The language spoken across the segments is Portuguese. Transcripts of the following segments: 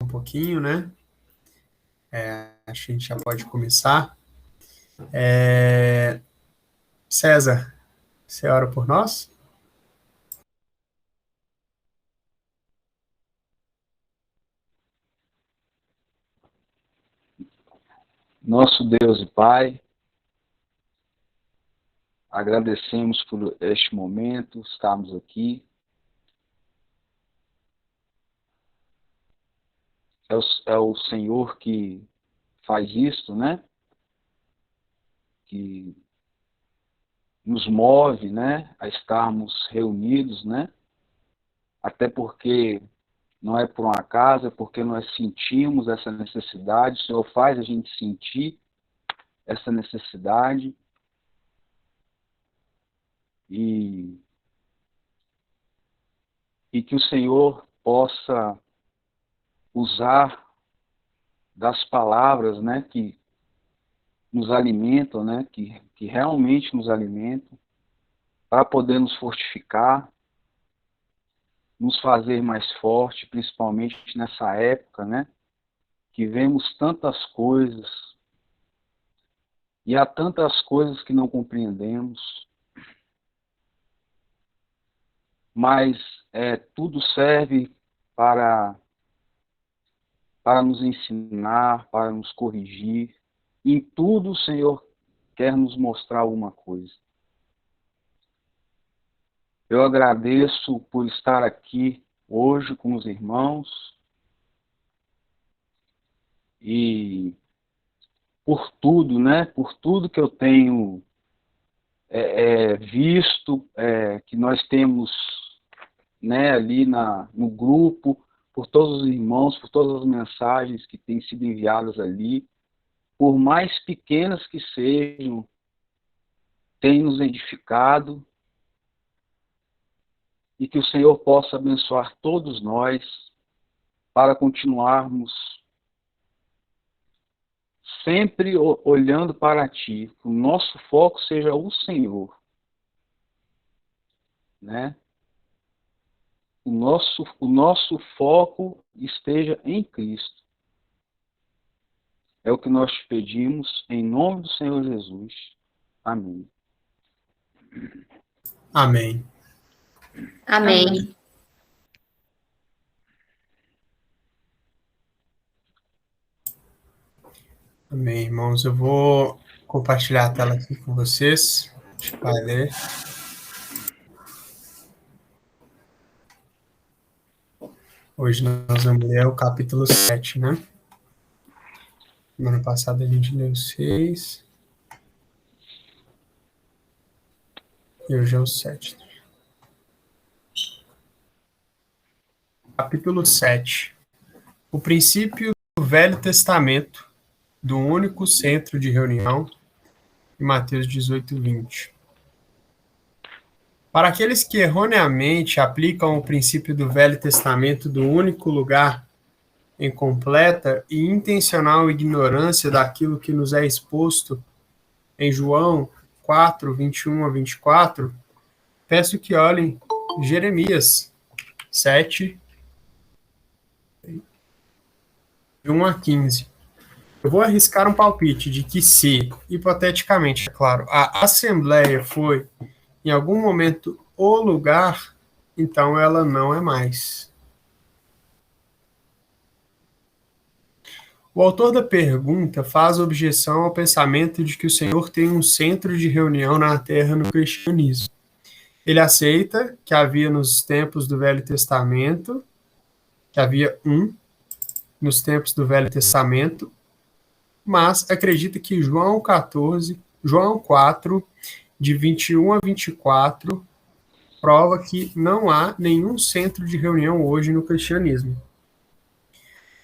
pouquinho, né? Acho que a gente já pode começar. César, você ora por nós? Nosso Deus e Pai, agradecemos por este momento, estarmos aqui. É o Senhor que faz isto, né? Que nos move, né? A estarmos reunidos, né? Até porque não é por um acaso, é porque nós sentimos essa necessidade. O Senhor faz a gente sentir essa necessidade. E que o Senhor possa usar das palavras, né, que nos alimentam, né, que realmente nos alimentam, para poder nos fortificar, nos fazer mais forte, principalmente nessa época, né, que vemos tantas coisas e há tantas coisas que não compreendemos, mas tudo serve para nos ensinar, para nos corrigir. Em tudo o Senhor quer nos mostrar alguma coisa. Eu agradeço por estar aqui hoje com os irmãos e por tudo, né? Por tudo que eu tenho visto, que nós temos, né, ali no grupo, por todos os irmãos, por todas as mensagens que têm sido enviadas ali, por mais pequenas que sejam, tem nos edificado, e que o Senhor possa abençoar todos nós para continuarmos sempre olhando para Ti, que o nosso foco seja o Senhor, né? O nosso foco esteja em Cristo. É o que nós te pedimos, em nome do Senhor Jesus. Amém. Amém. Amém. Amém, irmãos. Eu vou compartilhar a tela aqui com vocês. A gente vai ler. Hoje nós vamos ler o capítulo 7, né? Semana passada a gente leu 6. E hoje é o 7. Capítulo 7. O princípio do Velho Testamento, do único centro de reunião, em Mateus 18, 20. Para aqueles que erroneamente aplicam o princípio do Velho Testamento do único lugar, em completa e intencional ignorância daquilo que nos é exposto em João 4, 21 a 24, peço que olhem Jeremias 7, de 1 a 15. Eu vou arriscar um palpite de que se, hipoteticamente, é claro, a Assembleia foi, em algum momento, o lugar, então ela não é mais. O autor da pergunta faz objeção ao pensamento de que o Senhor tem um centro de reunião na Terra no cristianismo. Ele aceita que havia nos tempos do Velho Testamento, que havia nos tempos do Velho Testamento, mas acredita que João 4, de 21 a 24, prova que não há nenhum centro de reunião hoje no cristianismo.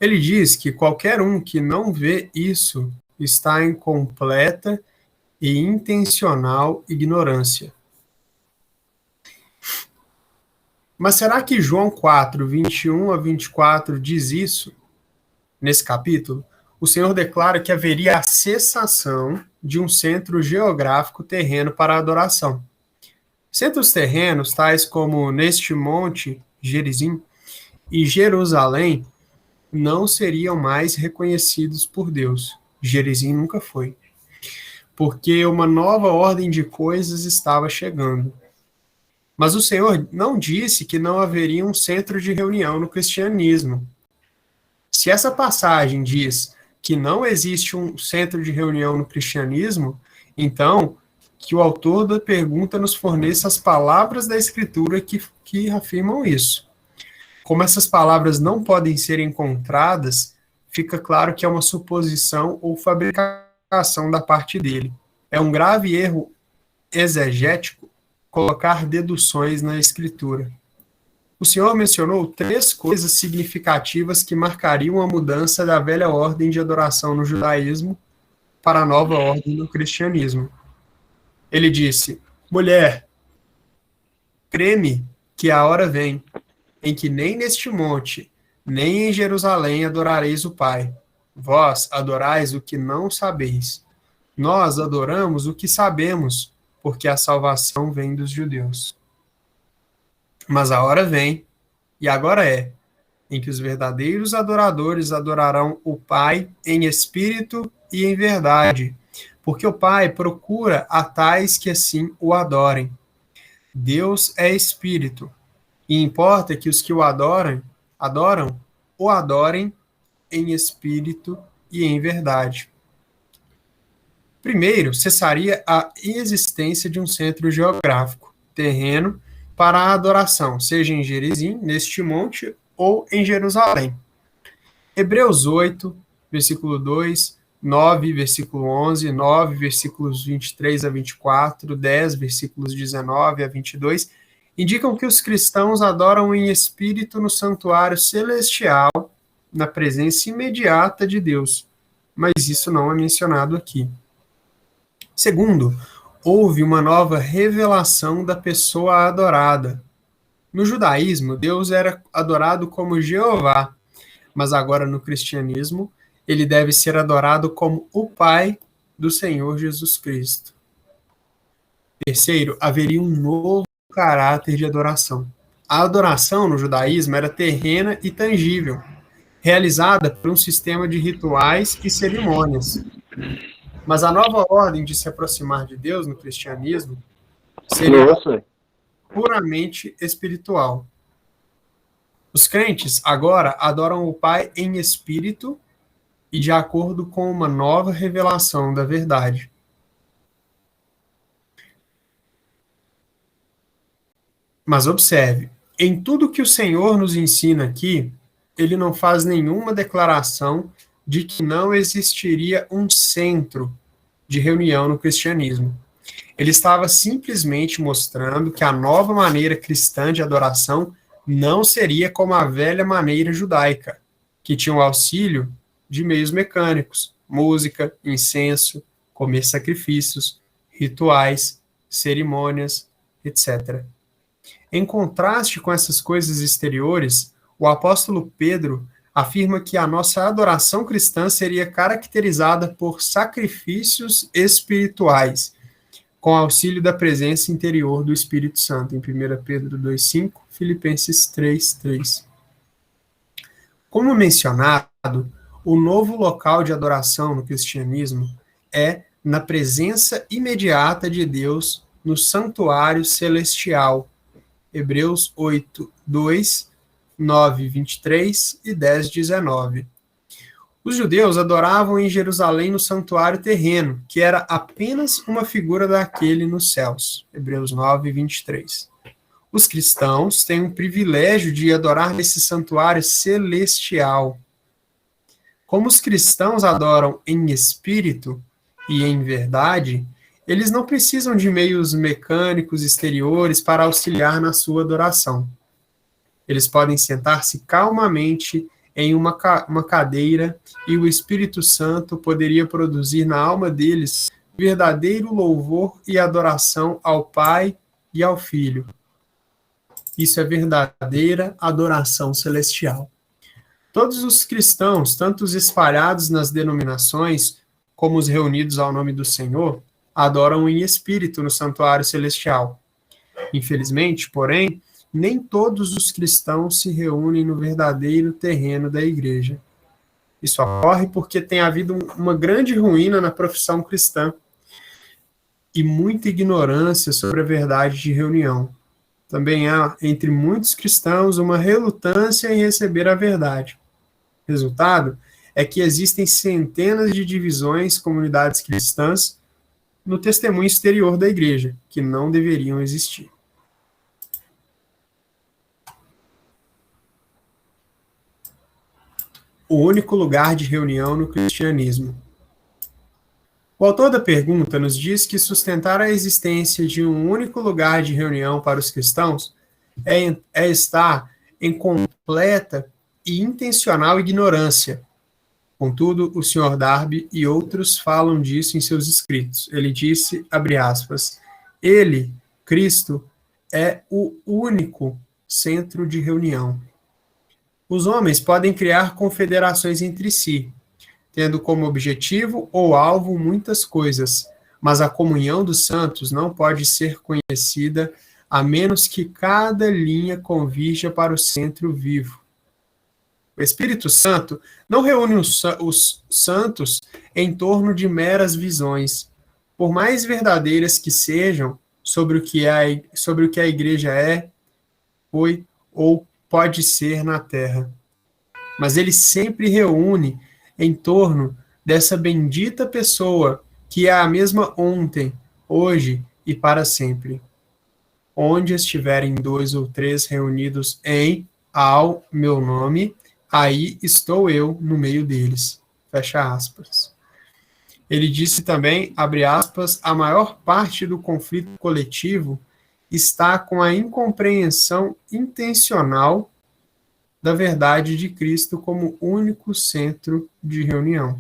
Ele diz que qualquer um que não vê isso está em completa e intencional ignorância. Mas será que João 4, 21 a 24 diz isso? Nesse capítulo, o Senhor declara que haveria a cessação de um centro geográfico terreno para a adoração. Centros terrenos, tais como neste monte, Gerizim, e Jerusalém, não seriam mais reconhecidos por Deus. Gerizim nunca foi. Porque uma nova ordem de coisas estava chegando. Mas o Senhor não disse que não haveria um centro de reunião no cristianismo. Se essa passagem diz que não existe um centro de reunião no cristianismo, então que o autor da pergunta nos forneça as palavras da Escritura que afirmam isso. Como essas palavras não podem ser encontradas, fica claro que é uma suposição ou fabricação da parte dele. É um grave erro exegético colocar deduções na Escritura. O Senhor mencionou 3 coisas significativas que marcariam a mudança da velha ordem de adoração no judaísmo para a nova ordem no cristianismo. Ele disse: mulher, crê-me que a hora vem em que nem neste monte, nem em Jerusalém adorareis o Pai. Vós adorais o que não sabeis. Nós adoramos o que sabemos, porque a salvação vem dos judeus. Mas a hora vem, e agora é, em que os verdadeiros adoradores adorarão o Pai em espírito e em verdade, porque o Pai procura a tais que assim o adorem. Deus é espírito, e importa que os que o adoram o adorem em espírito e em verdade. Primeiro, cessaria a existência de um centro geográfico, terreno, para a adoração, seja em Gerizim, neste monte, ou em Jerusalém. Hebreus 8, versículo 2, 9, versículo 11, 9, versículos 23 a 24, 10, versículos 19 a 22, indicam que os cristãos adoram em espírito no santuário celestial, na presença imediata de Deus, mas isso não é mencionado aqui. Segundo, houve uma nova revelação da pessoa adorada. No judaísmo, Deus era adorado como Jeová, mas agora no cristianismo, ele deve ser adorado como o Pai do Senhor Jesus Cristo. Terceiro, haveria um novo caráter de adoração. A adoração no judaísmo era terrena e tangível, realizada por um sistema de rituais e cerimônias. Mas a nova ordem de se aproximar de Deus no cristianismo seria puramente espiritual. Os crentes agora adoram o Pai em espírito e de acordo com uma nova revelação da verdade. Mas observe, em tudo que o Senhor nos ensina aqui, ele não faz nenhuma declaração de que não existiria um centro de reunião no cristianismo. Ele estava simplesmente mostrando que a nova maneira cristã de adoração não seria como a velha maneira judaica, que tinha o auxílio de meios mecânicos, música, incenso, comer sacrifícios, rituais, cerimônias, etc. Em contraste com essas coisas exteriores, o apóstolo Pedro afirma que a nossa adoração cristã seria caracterizada por sacrifícios espirituais, com auxílio da presença interior do Espírito Santo, em 1 Pedro 2,5, Filipenses 3,3. Como mencionado, o novo local de adoração no cristianismo é na presença imediata de Deus no santuário celestial. Hebreus 8, 2, 9, 23 e 10, 19. Os judeus adoravam em Jerusalém no santuário terreno, que era apenas uma figura daquele nos céus. Hebreus 9, 23. Os cristãos têm o privilégio de adorar nesse santuário celestial. Como os cristãos adoram em espírito e em verdade, eles não precisam de meios mecânicos exteriores para auxiliar na sua adoração. Eles podem sentar-se calmamente em uma cadeira e o Espírito Santo poderia produzir na alma deles verdadeiro louvor e adoração ao Pai e ao Filho. Isso é verdadeira adoração celestial. Todos os cristãos, tanto os espalhados nas denominações, como os reunidos ao nome do Senhor, adoram em espírito no santuário celestial. Infelizmente, porém, nem todos os cristãos se reúnem no verdadeiro terreno da igreja. Isso ocorre porque tem havido uma grande ruína na profissão cristã e muita ignorância sobre a verdade de reunião. Também há, entre muitos cristãos, uma relutância em receber a verdade. Resultado é que existem centenas de divisões, comunidades cristãs, no testemunho exterior da igreja, que não deveriam existir. O único lugar de reunião no cristianismo. O autor da pergunta nos diz que sustentar a existência de um único lugar de reunião para os cristãos é estar em completa e intencional ignorância. Contudo, o Sr. Darby e outros falam disso em seus escritos. Ele disse, abre aspas, ele, Cristo, é o único centro de reunião. Os homens podem criar confederações entre si, tendo como objetivo ou alvo muitas coisas, mas a comunhão dos santos não pode ser conhecida a menos que cada linha convirja para o centro vivo. O Espírito Santo não reúne os santos em torno de meras visões, por mais verdadeiras que sejam sobre o que a igreja é, foi ou pode ser na terra. Mas ele sempre reúne em torno dessa bendita pessoa que é a mesma ontem, hoje e para sempre. Onde estiverem 2 ou 3 reunidos ao meu nome, aí estou eu no meio deles. Fecha aspas. Ele disse também, abre aspas, a maior parte do conflito coletivo está com a incompreensão intencional da verdade de Cristo como único centro de reunião.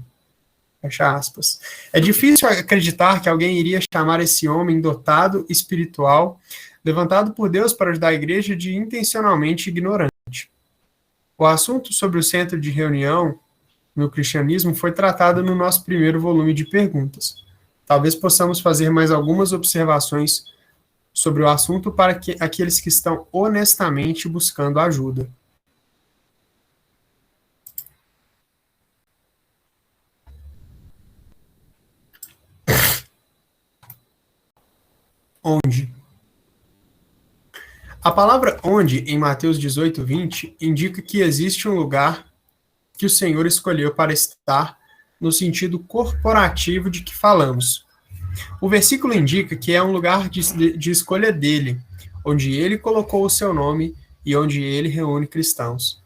Fecha aspas. É difícil acreditar que alguém iria chamar esse homem dotado, espiritual, levantado por Deus para ajudar a igreja de intencionalmente ignorante. O assunto sobre o centro de reunião no cristianismo foi tratado no nosso primeiro volume de perguntas. Talvez possamos fazer mais algumas observações sobre o assunto para aqueles que estão honestamente buscando ajuda. Onde? A palavra onde, em Mateus 18, 20, indica que existe um lugar que o Senhor escolheu para estar no sentido corporativo de que falamos. O versículo indica que é um lugar de escolha dele, onde ele colocou o seu nome e onde ele reúne cristãos.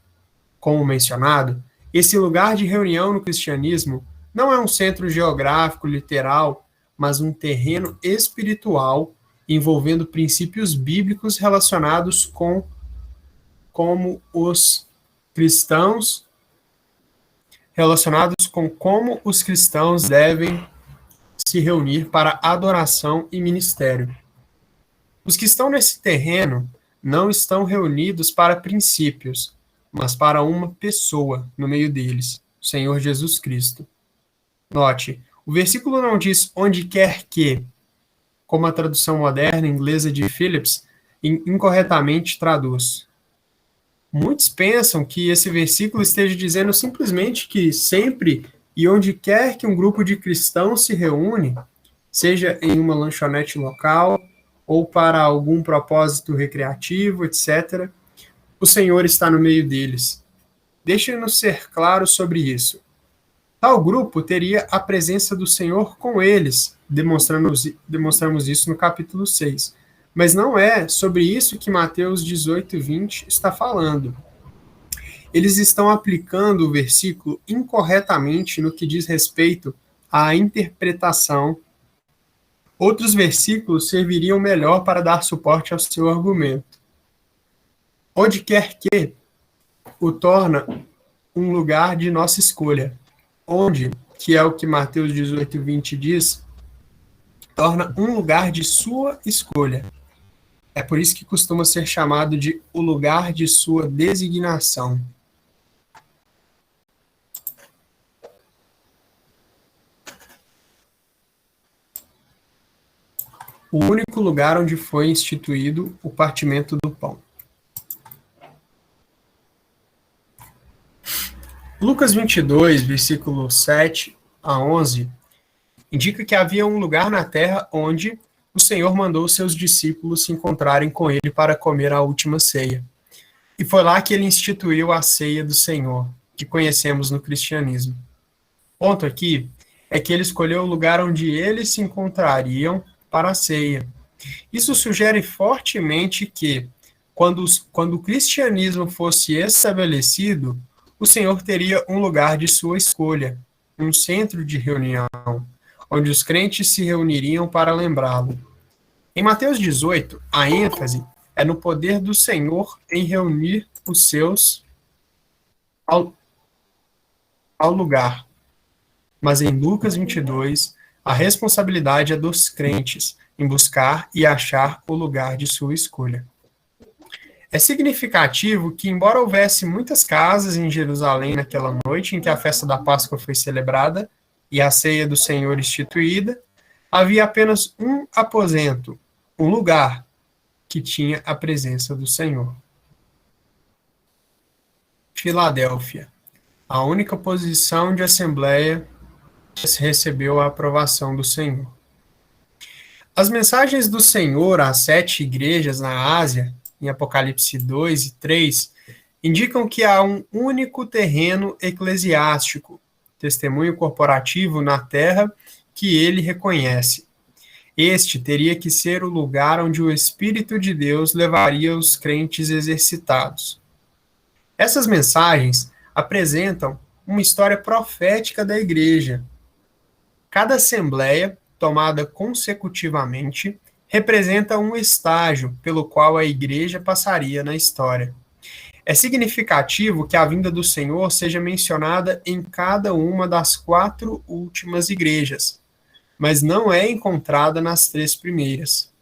Como mencionado, esse lugar de reunião no cristianismo não é um centro geográfico literal, mas um terreno espiritual envolvendo princípios bíblicos relacionados com como os cristãos devem se reunir para adoração e ministério. Os que estão nesse terreno não estão reunidos para princípios, mas para uma pessoa no meio deles, o Senhor Jesus Cristo. Note, o versículo não diz onde quer que, como a tradução moderna inglesa de Phillips incorretamente traduz. Muitos pensam que esse versículo esteja dizendo simplesmente que sempre e onde quer que um grupo de cristãos se reúne, seja em uma lanchonete local ou para algum propósito recreativo, etc., o Senhor está no meio deles. Deixe-nos ser claros sobre isso. Tal grupo teria a presença do Senhor com eles, demonstramos isso no capítulo 6. Mas não é sobre isso que Mateus 18, 20 está falando. Eles estão aplicando o versículo incorretamente no que diz respeito à interpretação. Outros versículos serviriam melhor para dar suporte ao seu argumento. Onde quer que o torna um lugar de nossa escolha. Onde, que é o que Mateus 18, 20 diz, torna um lugar de sua escolha. É por isso que costuma ser chamado de o lugar de sua designação. O único lugar onde foi instituído o partimento do pão. Lucas 22, versículo 7 a 11, indica que havia um lugar na terra onde o Senhor mandou seus discípulos se encontrarem com ele para comer a última ceia. E foi lá que ele instituiu a ceia do Senhor, que conhecemos no cristianismo. O ponto aqui é que ele escolheu o lugar onde eles se encontrariam para a ceia. Isso sugere fortemente que, quando o cristianismo fosse estabelecido, o Senhor teria um lugar de sua escolha, um centro de reunião, onde os crentes se reuniriam para lembrá-lo. Em Mateus 18, a ênfase é no poder do Senhor em reunir os seus ao lugar. Mas em Lucas 22, a responsabilidade é dos crentes em buscar e achar o lugar de sua escolha. É significativo que, embora houvesse muitas casas em Jerusalém naquela noite em que a festa da Páscoa foi celebrada e a ceia do Senhor instituída, havia apenas um aposento, um lugar que tinha a presença do Senhor. Filadélfia, a única posição de assembleia que recebeu a aprovação do Senhor. As mensagens do Senhor às 7 igrejas na Ásia, em Apocalipse 2 e 3, indicam que há um único terreno eclesiástico, testemunho corporativo na terra, que ele reconhece. Este teria que ser o lugar onde o Espírito de Deus levaria os crentes exercitados. Essas mensagens apresentam uma história profética da igreja. Cada assembleia, tomada consecutivamente, representa um estágio pelo qual a igreja passaria na história. É significativo que a vinda do Senhor seja mencionada em cada uma das 4 últimas igrejas, mas não é encontrada nas 3 primeiras.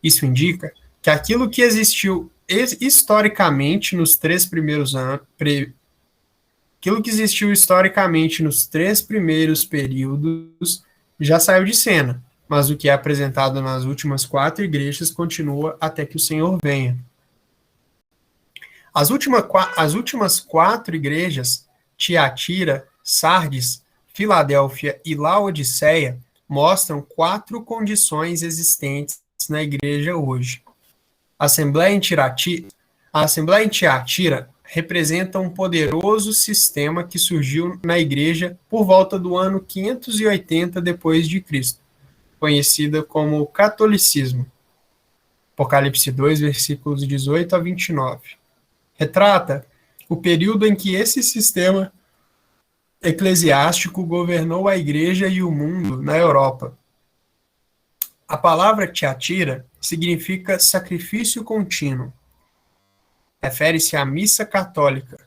Isso indica que aquilo que existiu historicamente nos 3 primeiros anos, aquilo que existiu historicamente nos 3 primeiros períodos já saiu de cena, mas o que é apresentado nas últimas 4 igrejas continua até que o Senhor venha. As últimas 4 igrejas, Tiatira, Sardes, Filadélfia e Laodiceia, mostram 4 condições existentes na igreja hoje. A Assembleia em Tiatira representa um poderoso sistema que surgiu na igreja por volta do ano 580 depois de Cristo, conhecida como catolicismo. Apocalipse 2, versículos 18 a 29. Retrata o período em que esse sistema eclesiástico governou a igreja e o mundo na Europa. A palavra Tiatira significa sacrifício contínuo. Refere-se à missa católica.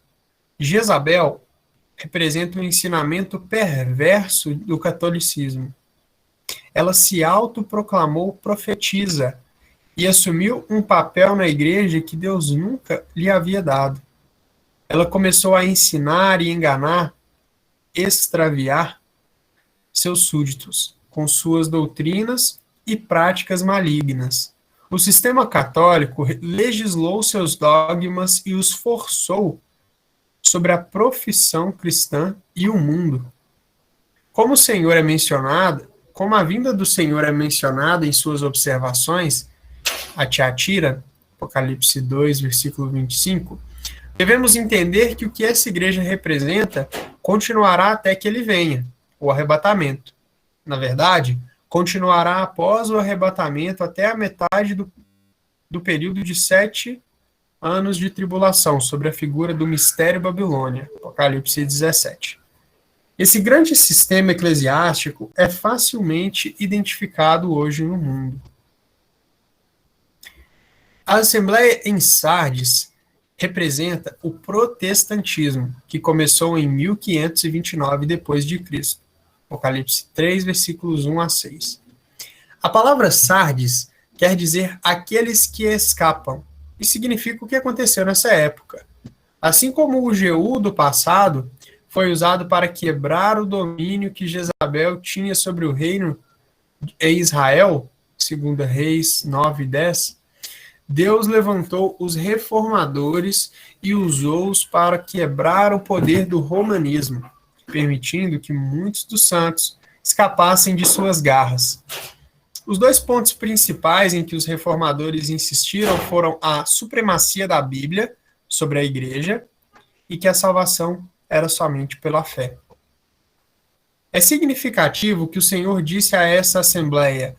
Jezabel representa um ensinamento perverso do catolicismo. Ela se autoproclamou profetisa e assumiu um papel na igreja que Deus nunca lhe havia dado. Ela começou a ensinar e enganar, extraviar seus súditos com suas doutrinas e práticas malignas. O sistema católico legislou seus dogmas e os forçou sobre a profissão cristã e o mundo. Como a vinda do Senhor é mencionada em suas observações, a Tiatira, Apocalipse 2, versículo 25, devemos entender que o que essa igreja representa continuará até que ele venha, o arrebatamento. Na verdade, continuará após o arrebatamento até a metade do período de 7 anos de tribulação, sobre a figura do mistério Babilônia, Apocalipse 17. Esse grande sistema eclesiástico é facilmente identificado hoje no mundo. A Assembleia em Sardes representa o protestantismo, que começou em 1529 depois de Cristo. Apocalipse 3, versículos 1 a 6. A palavra Sardes quer dizer aqueles que escapam, e significa o que aconteceu nessa época. Assim como o Jeú do passado foi usado para quebrar o domínio que Jezabel tinha sobre o reino em Israel, 2 Reis 9 e 10, Deus levantou os reformadores e usou-os para quebrar o poder do romanismo, permitindo que muitos dos santos escapassem de suas garras. Os dois pontos principais em que os reformadores insistiram foram a supremacia da Bíblia sobre a Igreja e que a salvação era somente pela fé. É significativo que o Senhor disse a essa assembleia: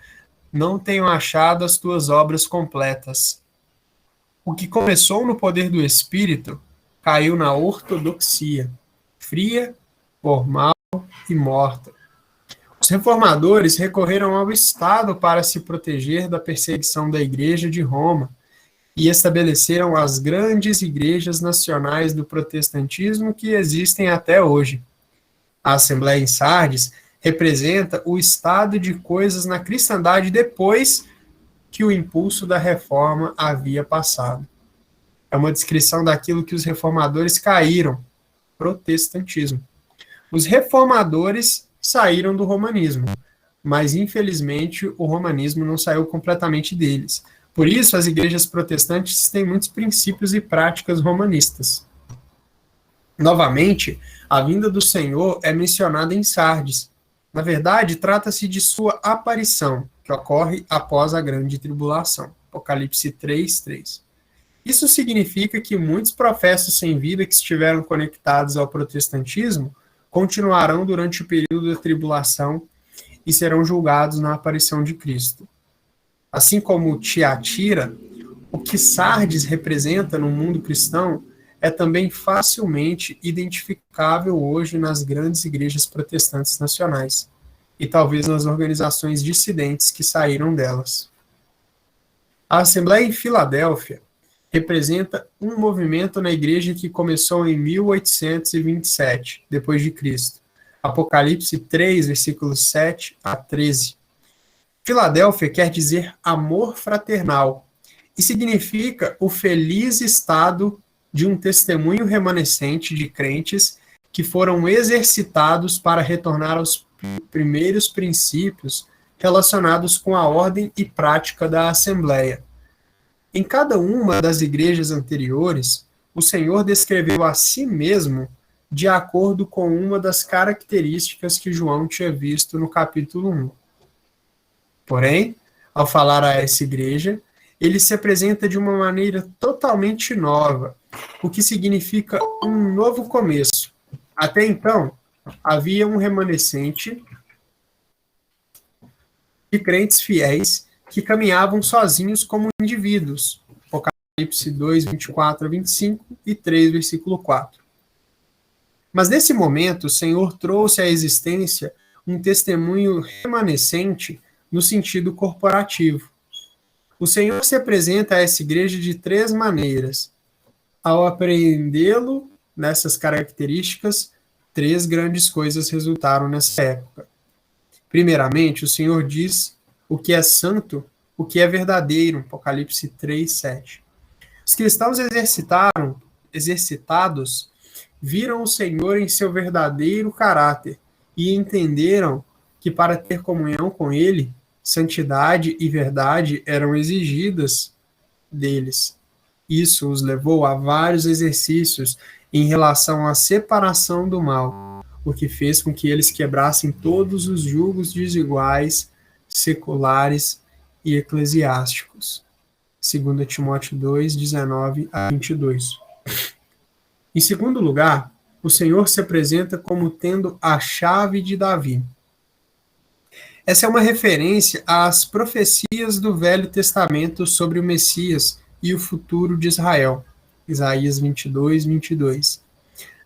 não tenho achado as tuas obras completas. O que começou no poder do Espírito caiu na ortodoxia, fria, formal e morta. Os reformadores recorreram ao Estado para se proteger da perseguição da Igreja de Roma e estabeleceram as grandes igrejas nacionais do protestantismo que existem até hoje. A Assembleia em Sardes representa o estado de coisas na cristandade depois que o impulso da reforma havia passado. É uma descrição daquilo que os reformadores caíram, protestantismo. Os reformadores saíram do romanismo, mas infelizmente o romanismo não saiu completamente deles. Por isso, as igrejas protestantes têm muitos princípios e práticas romanistas. Novamente, a vinda do Senhor é mencionada em Sardes. Na verdade, trata-se de sua aparição, que ocorre após a grande tribulação. Apocalipse 3:3. Isso significa que muitos profetas sem vida que estiveram conectados ao protestantismo continuarão durante o período da tribulação e serão julgados na aparição de Cristo. Assim como Tiatira, o que Sardes representa no mundo cristão é também facilmente identificável hoje nas grandes igrejas protestantes nacionais e talvez nas organizações dissidentes que saíram delas. A Assembleia em Filadélfia representa um movimento na igreja que começou em 1827, depois de Cristo. Apocalipse 3, versículos 7 a 13. Filadélfia quer dizer amor fraternal e significa o feliz estado de um testemunho remanescente de crentes que foram exercitados para retornar aos primeiros princípios relacionados com a ordem e prática da Assembleia. Em cada uma das igrejas anteriores, o Senhor descreveu a si mesmo de acordo com uma das características que João tinha visto no capítulo 1. Porém, ao falar a essa igreja, ele se apresenta de uma maneira totalmente nova, o que significa um novo começo. Até então, havia um remanescente de crentes fiéis que caminhavam sozinhos como indivíduos. Apocalipse 2, 24 a 25 e 3, versículo 4. Mas nesse momento, o Senhor trouxe à existência um testemunho remanescente no sentido corporativo. O Senhor se apresenta a essa igreja de três maneiras. Ao apreendê-lo nessas características, três grandes coisas resultaram nessa época. Primeiramente, o Senhor diz o que é santo, o que é verdadeiro, Apocalipse 3, 7. Os cristãos exercitados viram o Senhor em seu verdadeiro caráter e entenderam que para ter comunhão com Ele, santidade e verdade eram exigidas deles. Isso os levou a vários exercícios em relação à separação do mal, o que fez com que eles quebrassem todos os julgos desiguais, seculares e eclesiásticos. 2 Timóteo 2, 19 a 22. Em segundo lugar, o Senhor se apresenta como tendo a chave de Davi. Essa é uma referência às profecias do Velho Testamento sobre o Messias e o futuro de Israel. Isaías 22, 22.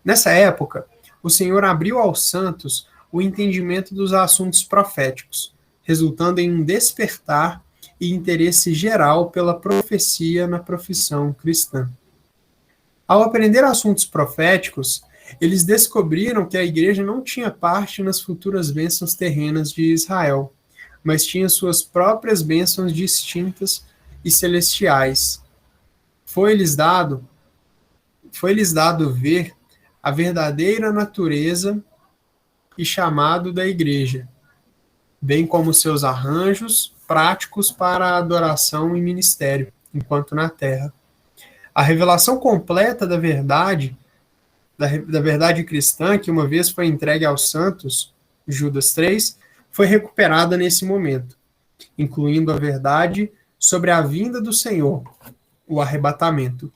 Nessa época, o Senhor abriu aos santos o entendimento dos assuntos proféticos, resultando em um despertar e interesse geral pela profecia na profissão cristã. Ao aprender assuntos proféticos, eles descobriram que a igreja não tinha parte nas futuras bênçãos terrenas de Israel, mas tinha suas próprias bênçãos distintas e celestiais. Foi-lhes dado ver a verdadeira natureza e chamado da igreja, bem como seus arranjos práticos para a adoração e ministério. enquanto na terra. A revelação completa da verdade cristã, que uma vez foi entregue aos santos, Judas 3, foi recuperada nesse momento, incluindo a verdade sobre a vinda do Senhor, o arrebatamento.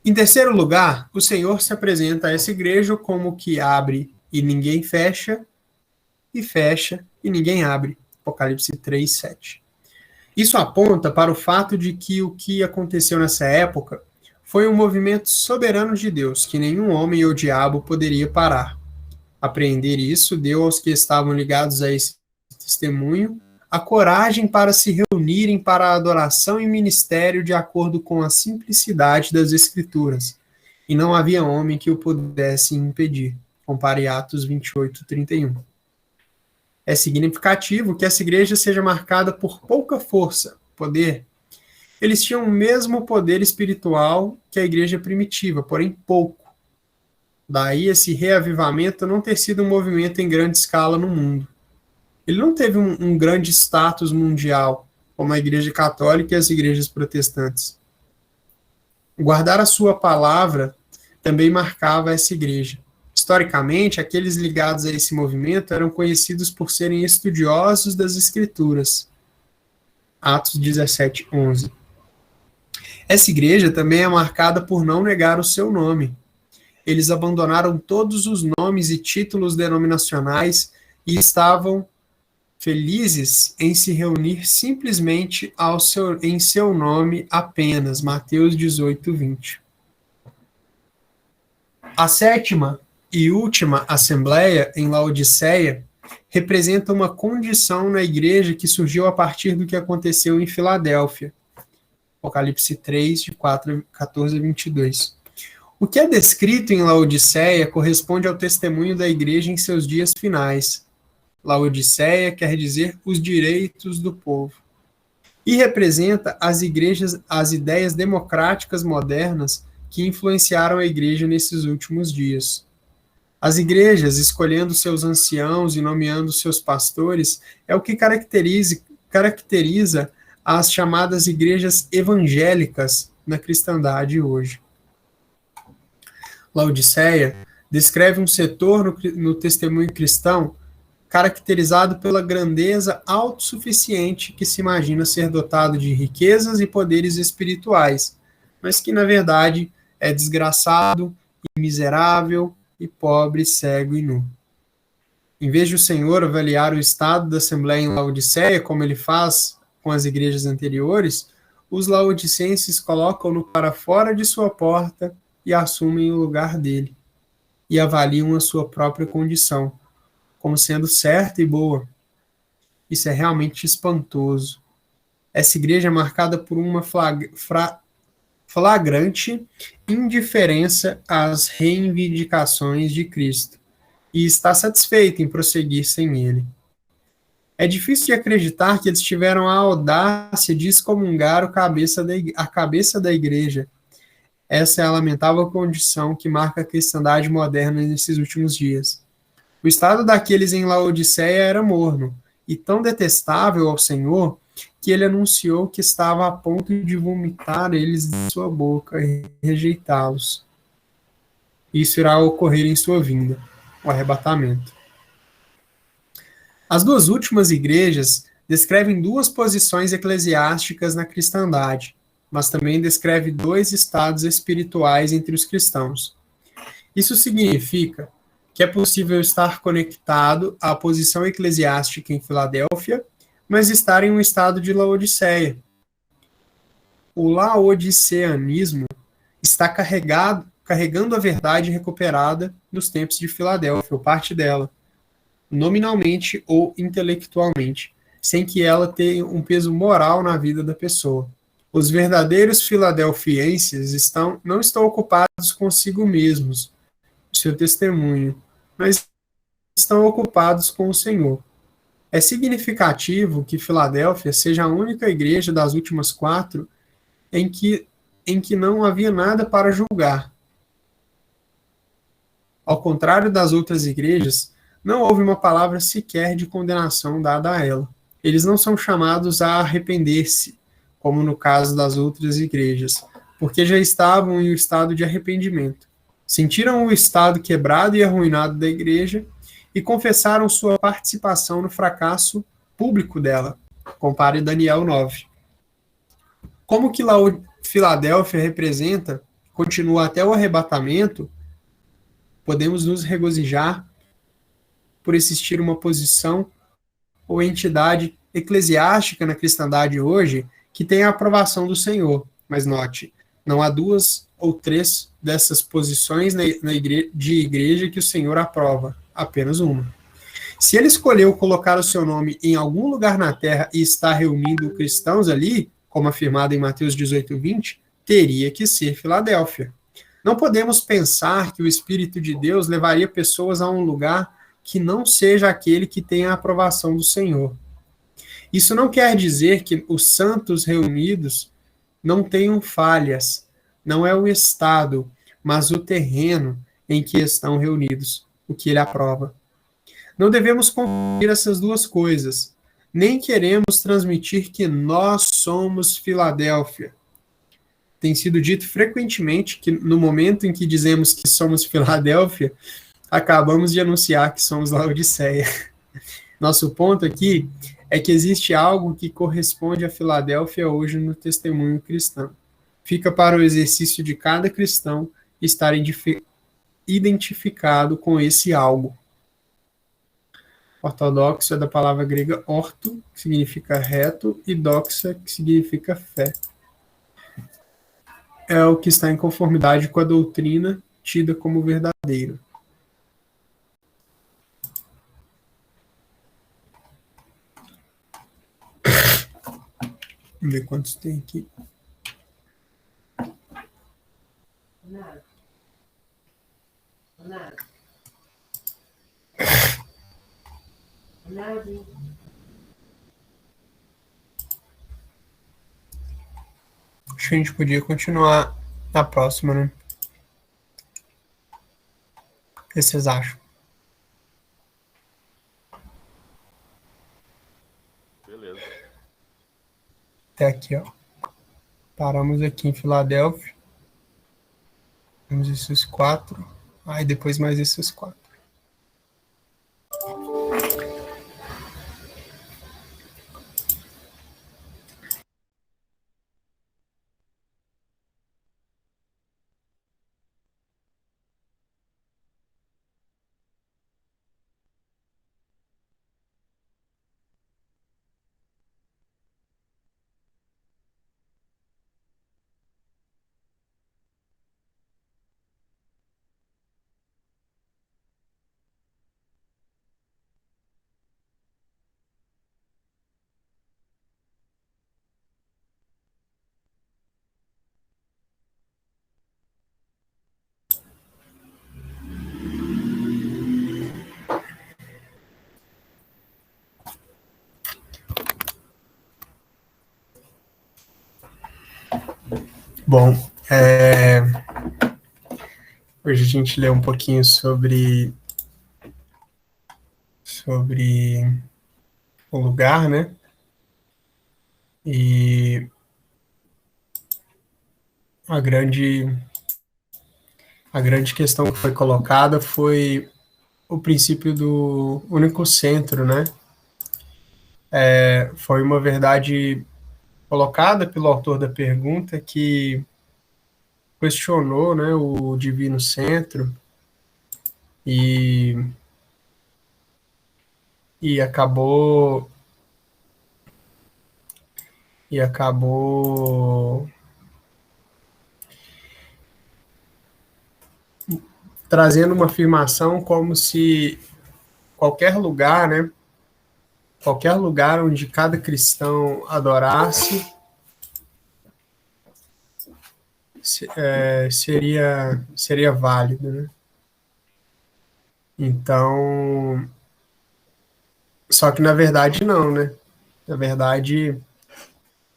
Em terceiro lugar, o Senhor se apresenta a essa igreja como que abre e ninguém fecha, e fecha e ninguém abre. Apocalipse 3, 7. Isso aponta para o fato de que o que aconteceu nessa época foi um movimento soberano de Deus, que nenhum homem ou diabo poderia parar. Apreender isso deu aos que estavam ligados a esse testemunho a coragem para se reunirem para a adoração e ministério de acordo com a simplicidade das Escrituras, e não havia homem que o pudesse impedir. Compare Atos 28, 31. É significativo que essa igreja seja marcada por pouca força, poder. Eles tinham o mesmo poder espiritual que a igreja primitiva, porém pouco. Daí esse reavivamento não ter sido um movimento em grande escala no mundo. Ele não teve um grande status mundial, como a igreja católica e as igrejas protestantes. Guardar a sua palavra também marcava essa igreja. Historicamente, aqueles ligados a esse movimento eram conhecidos por serem estudiosos das Escrituras. Atos 17, 11. Essa igreja também é marcada por não negar o seu nome. Eles abandonaram todos os nomes e títulos denominacionais e estavam felizes em se reunir simplesmente em seu nome apenas. Mateus 18, 20. A sétima e última assembleia em Laodiceia representa uma condição na igreja que surgiu a partir do que aconteceu em Filadélfia. Apocalipse 3, de 14 a 22. O que é descrito em Laodiceia corresponde ao testemunho da igreja em seus dias finais. Laodiceia quer dizer os direitos do povo. E representa as ideias democráticas modernas que influenciaram a igreja nesses últimos dias. As igrejas, escolhendo seus anciãos e nomeando seus pastores, é o que caracteriza as chamadas igrejas evangélicas na cristandade hoje. Laodiceia descreve um setor no testemunho cristão caracterizado pela grandeza autossuficiente que se imagina ser dotado de riquezas e poderes espirituais, mas que, na verdade, é desgraçado e miserável e pobre, cego e nu. Em vez de o Senhor avaliar o estado da Assembleia em Laodiceia, como ele faz com as igrejas anteriores, os laodicenses colocam-no para fora de sua porta e assumem o lugar dele, e avaliam a sua própria condição, como sendo certa e boa. Isso é realmente espantoso. Essa igreja é marcada por uma flagrante indiferença às reivindicações de Cristo, e está satisfeita em prosseguir sem ele. É difícil de acreditar que eles tiveram a audácia de excomungar a cabeça da igreja. Essa é a lamentável condição que marca a cristandade moderna nesses últimos dias. O estado daqueles em Laodiceia era morno, e tão detestável ao Senhor, que ele anunciou que estava a ponto de vomitar eles de sua boca e rejeitá-los. Isso irá ocorrer em sua vinda, o arrebatamento. As duas últimas igrejas descrevem duas posições eclesiásticas na cristandade, mas também descreve dois estados espirituais entre os cristãos. Isso significa que é possível estar conectado à posição eclesiástica em Filadélfia, mas estar em um estado de Laodiceia. O laodiceanismo está carregando a verdade recuperada nos tempos de Filadélfia, ou parte dela, nominalmente ou intelectualmente, sem que ela tenha um peso moral na vida da pessoa. Os verdadeiros filadelfienses não estão ocupados consigo mesmos, seu testemunho, mas estão ocupados com o Senhor. É significativo que Filadélfia seja a única igreja das últimas 4 em que não havia nada para julgar. Ao contrário das outras igrejas, não houve uma palavra sequer de condenação dada a ela. Eles não são chamados a arrepender-se, como no caso das outras igrejas, porque já estavam em um estado de arrependimento. Sentiram o estado quebrado e arruinado da igreja e confessaram sua participação no fracasso público dela. Compare Daniel 9. Como que Filadélfia representa, continua até o arrebatamento, podemos nos regozijar por existir uma posição ou entidade eclesiástica na cristandade hoje que tem a aprovação do Senhor. Mas note, não há duas ou três dessas posições de igreja que o Senhor aprova, apenas uma. Se ele escolheu colocar o seu nome em algum lugar na terra e está reunindo cristãos ali, como afirmado em Mateus 18:20, teria que ser Filadélfia. Não podemos pensar que o Espírito de Deus levaria pessoas a um lugar que não seja aquele que tem a aprovação do Senhor. Isso não quer dizer que os santos reunidos não tenham falhas. Não é o estado, mas o terreno em que estão reunidos, o que ele aprova. Não devemos confundir essas duas coisas. Nem queremos transmitir que nós somos Filadélfia. Tem sido dito frequentemente que no momento em que dizemos que somos Filadélfia, acabamos de anunciar que somos Laodiceia. Nosso ponto aqui é que existe algo que corresponde a Filadélfia hoje no testemunho cristão. Fica para o exercício de cada cristão estar identificado com esse algo. Ortodoxo é da palavra grega orto, que significa reto, e doxa, que significa fé. É o que está em conformidade com a doutrina tida como verdadeiro. Vamos ver quantos tem aqui. Acho que a gente podia continuar na próxima, né? O que vocês acham? Beleza. Até aqui, ó. Paramos aqui em Filadélfia. Temos esses 4. Aí depois mais esses 4. Bom, hoje a gente lê um pouquinho sobre o lugar, né? E a grande questão que foi colocada foi o princípio do único centro, né? Foi uma verdade colocada pelo autor da pergunta que questionou, né, o divino centro e acabou trazendo uma afirmação como se qualquer lugar, né, qualquer lugar onde cada cristão adorasse seria válido, né? Então, só que na verdade não, né? Na verdade,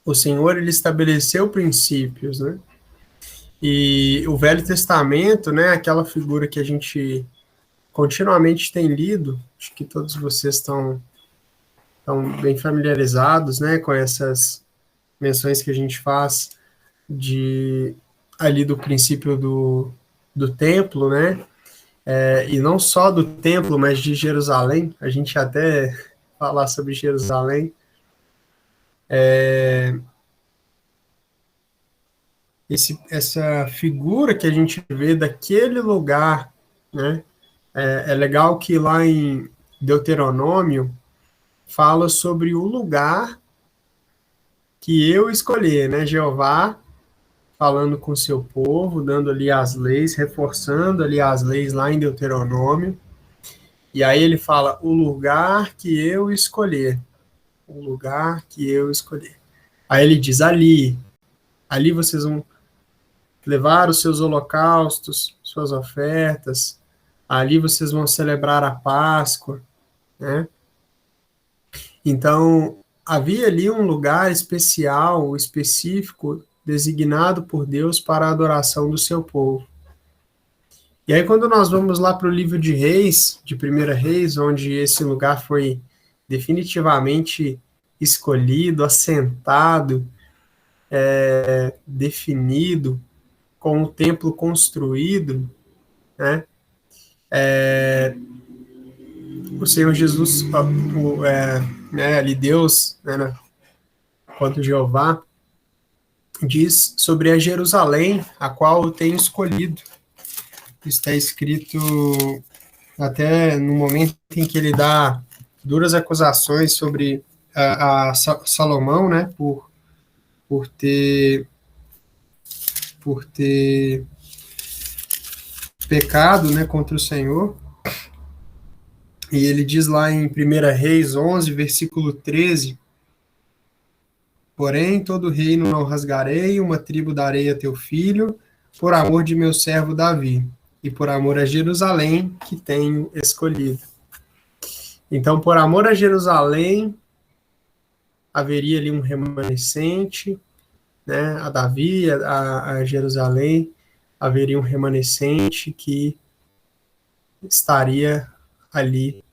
o Senhor, ele estabeleceu princípios, né? E o Velho Testamento, né, aquela figura que a gente continuamente tem lido, acho que todos vocês estão bem familiarizados, né, com essas menções que a gente faz ali do princípio do templo, né? E não só do templo, mas de Jerusalém. A gente até falar sobre Jerusalém. Essa figura que a gente vê daquele lugar, né? É legal que lá em Deuteronômio fala sobre o lugar que eu escolher, né? Jeová falando com o seu povo, dando ali as leis, reforçando ali as leis lá em Deuteronômio. E aí ele fala, o lugar que eu escolher. O lugar que eu escolher. Aí ele diz, ali vocês vão levar os seus holocaustos, suas ofertas, ali vocês vão celebrar a Páscoa, né? Então, havia ali um lugar especial, específico, designado por Deus para a adoração do seu povo. E aí, quando nós vamos lá para o livro de Reis, de Primeira Reis, onde esse lugar foi definitivamente escolhido, assentado, definido, com o templo construído, né? O Senhor Jesus, ali Deus, né, quanto Jeová, diz sobre a Jerusalém, a qual eu tenho escolhido. Está escrito até no momento em que ele dá duras acusações sobre a Salomão, né, por ter pecado, né, contra o Senhor. E ele diz lá em 1 Reis 11, versículo 13, porém, todo reino não rasgarei, uma tribo darei a teu filho, por amor de meu servo Davi, e por amor a Jerusalém, que tenho escolhido. Então, por amor a Jerusalém, haveria ali um remanescente, né, a Davi, a Jerusalém, haveria um remanescente que estaria ali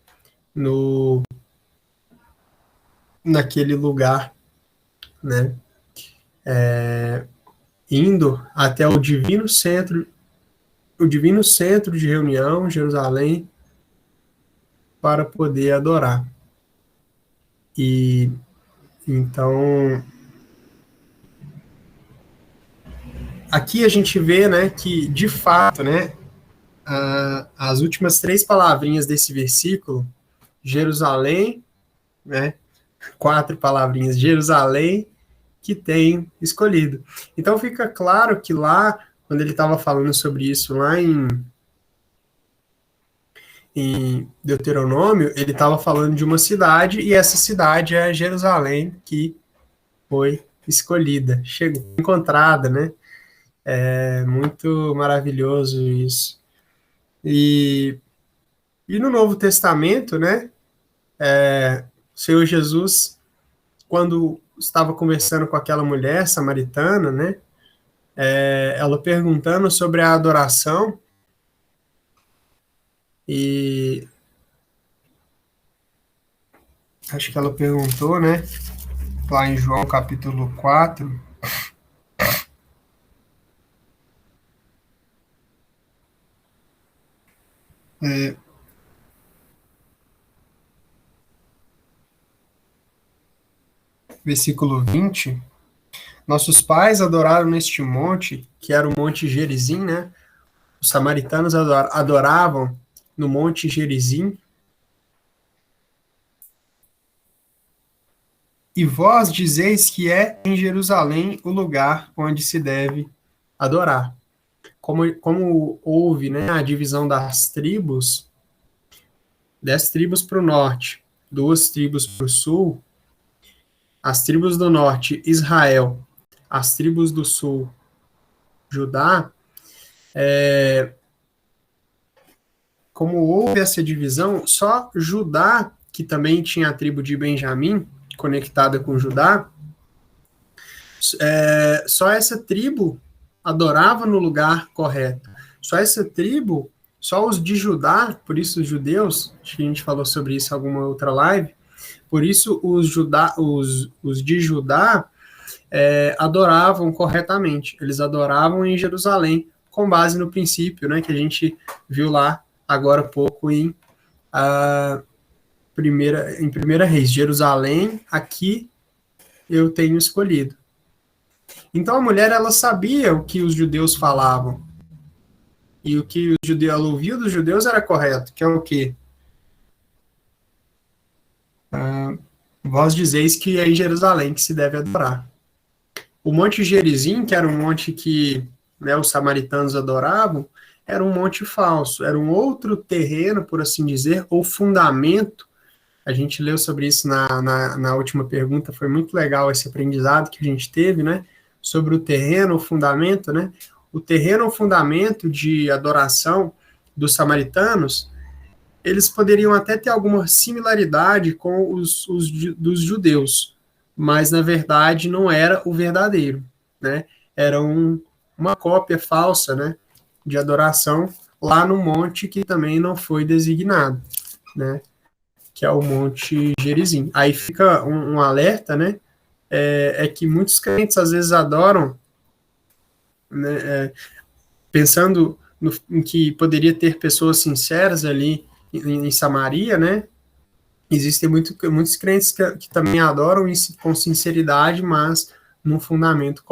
naquele lugar, né, indo até o divino centro de reunião, Jerusalém, para poder adorar. E então aqui a gente vê, né, que de fato, né, as últimas 3 palavrinhas desse versículo, Jerusalém, né, 4 palavrinhas, Jerusalém, que tenho escolhido. Então fica claro que lá, quando ele estava falando sobre isso lá em Deuteronômio, ele estava falando de uma cidade, e essa cidade é Jerusalém, que foi escolhida, encontrada, né? É muito maravilhoso isso. E no Novo Testamento, né, o Senhor Jesus, quando estava conversando com aquela mulher samaritana, né, ela perguntando sobre a adoração, e acho que ela perguntou, né, lá em João capítulo 4, versículo 20, nossos pais adoraram neste monte, que era o Monte Gerizim, né, os samaritanos adoravam no Monte Gerizim, e vós dizeis que é em Jerusalém o lugar onde se deve adorar. Como houve, né, a divisão das tribos, 10 tribos para o norte, 2 tribos para o sul, as tribos do norte, Israel, as tribos do sul, Judá, como houve essa divisão, só Judá, que também tinha a tribo de Benjamim, conectada com Judá, só essa tribo adorava no lugar correto. Só essa tribo, só os de Judá, por isso os judeus, acho que a gente falou sobre isso em alguma outra live, por isso os de Judá, adoravam corretamente. Eles adoravam em Jerusalém, com base no princípio, né, que a gente viu lá agora há pouco em Primeira Reis. Jerusalém, aqui eu tenho escolhido. Então a mulher, ela sabia o que os judeus falavam. E o que ela ouvia dos judeus era correto, que é o quê? Vós dizeis que é em Jerusalém que se deve adorar. O Monte Gerizim, que era um monte que, né, os samaritanos adoravam, era um monte falso, era um outro terreno, por assim dizer, ou fundamento. A gente leu sobre isso na última pergunta, foi muito legal esse aprendizado que a gente teve, né, sobre o terreno, o fundamento, né? O terreno, o fundamento de adoração dos samaritanos, eles poderiam até ter alguma similaridade com dos judeus, mas na verdade não era o verdadeiro, né? Era uma cópia falsa, né, de adoração lá no monte que também não foi designado, né, que é o Monte Gerizim. Aí fica um alerta, né, que muitos crentes às vezes adoram, né, pensando em que poderia ter pessoas sinceras ali em Samaria, né? Existem muitos crentes que também adoram com sinceridade, mas num fundamento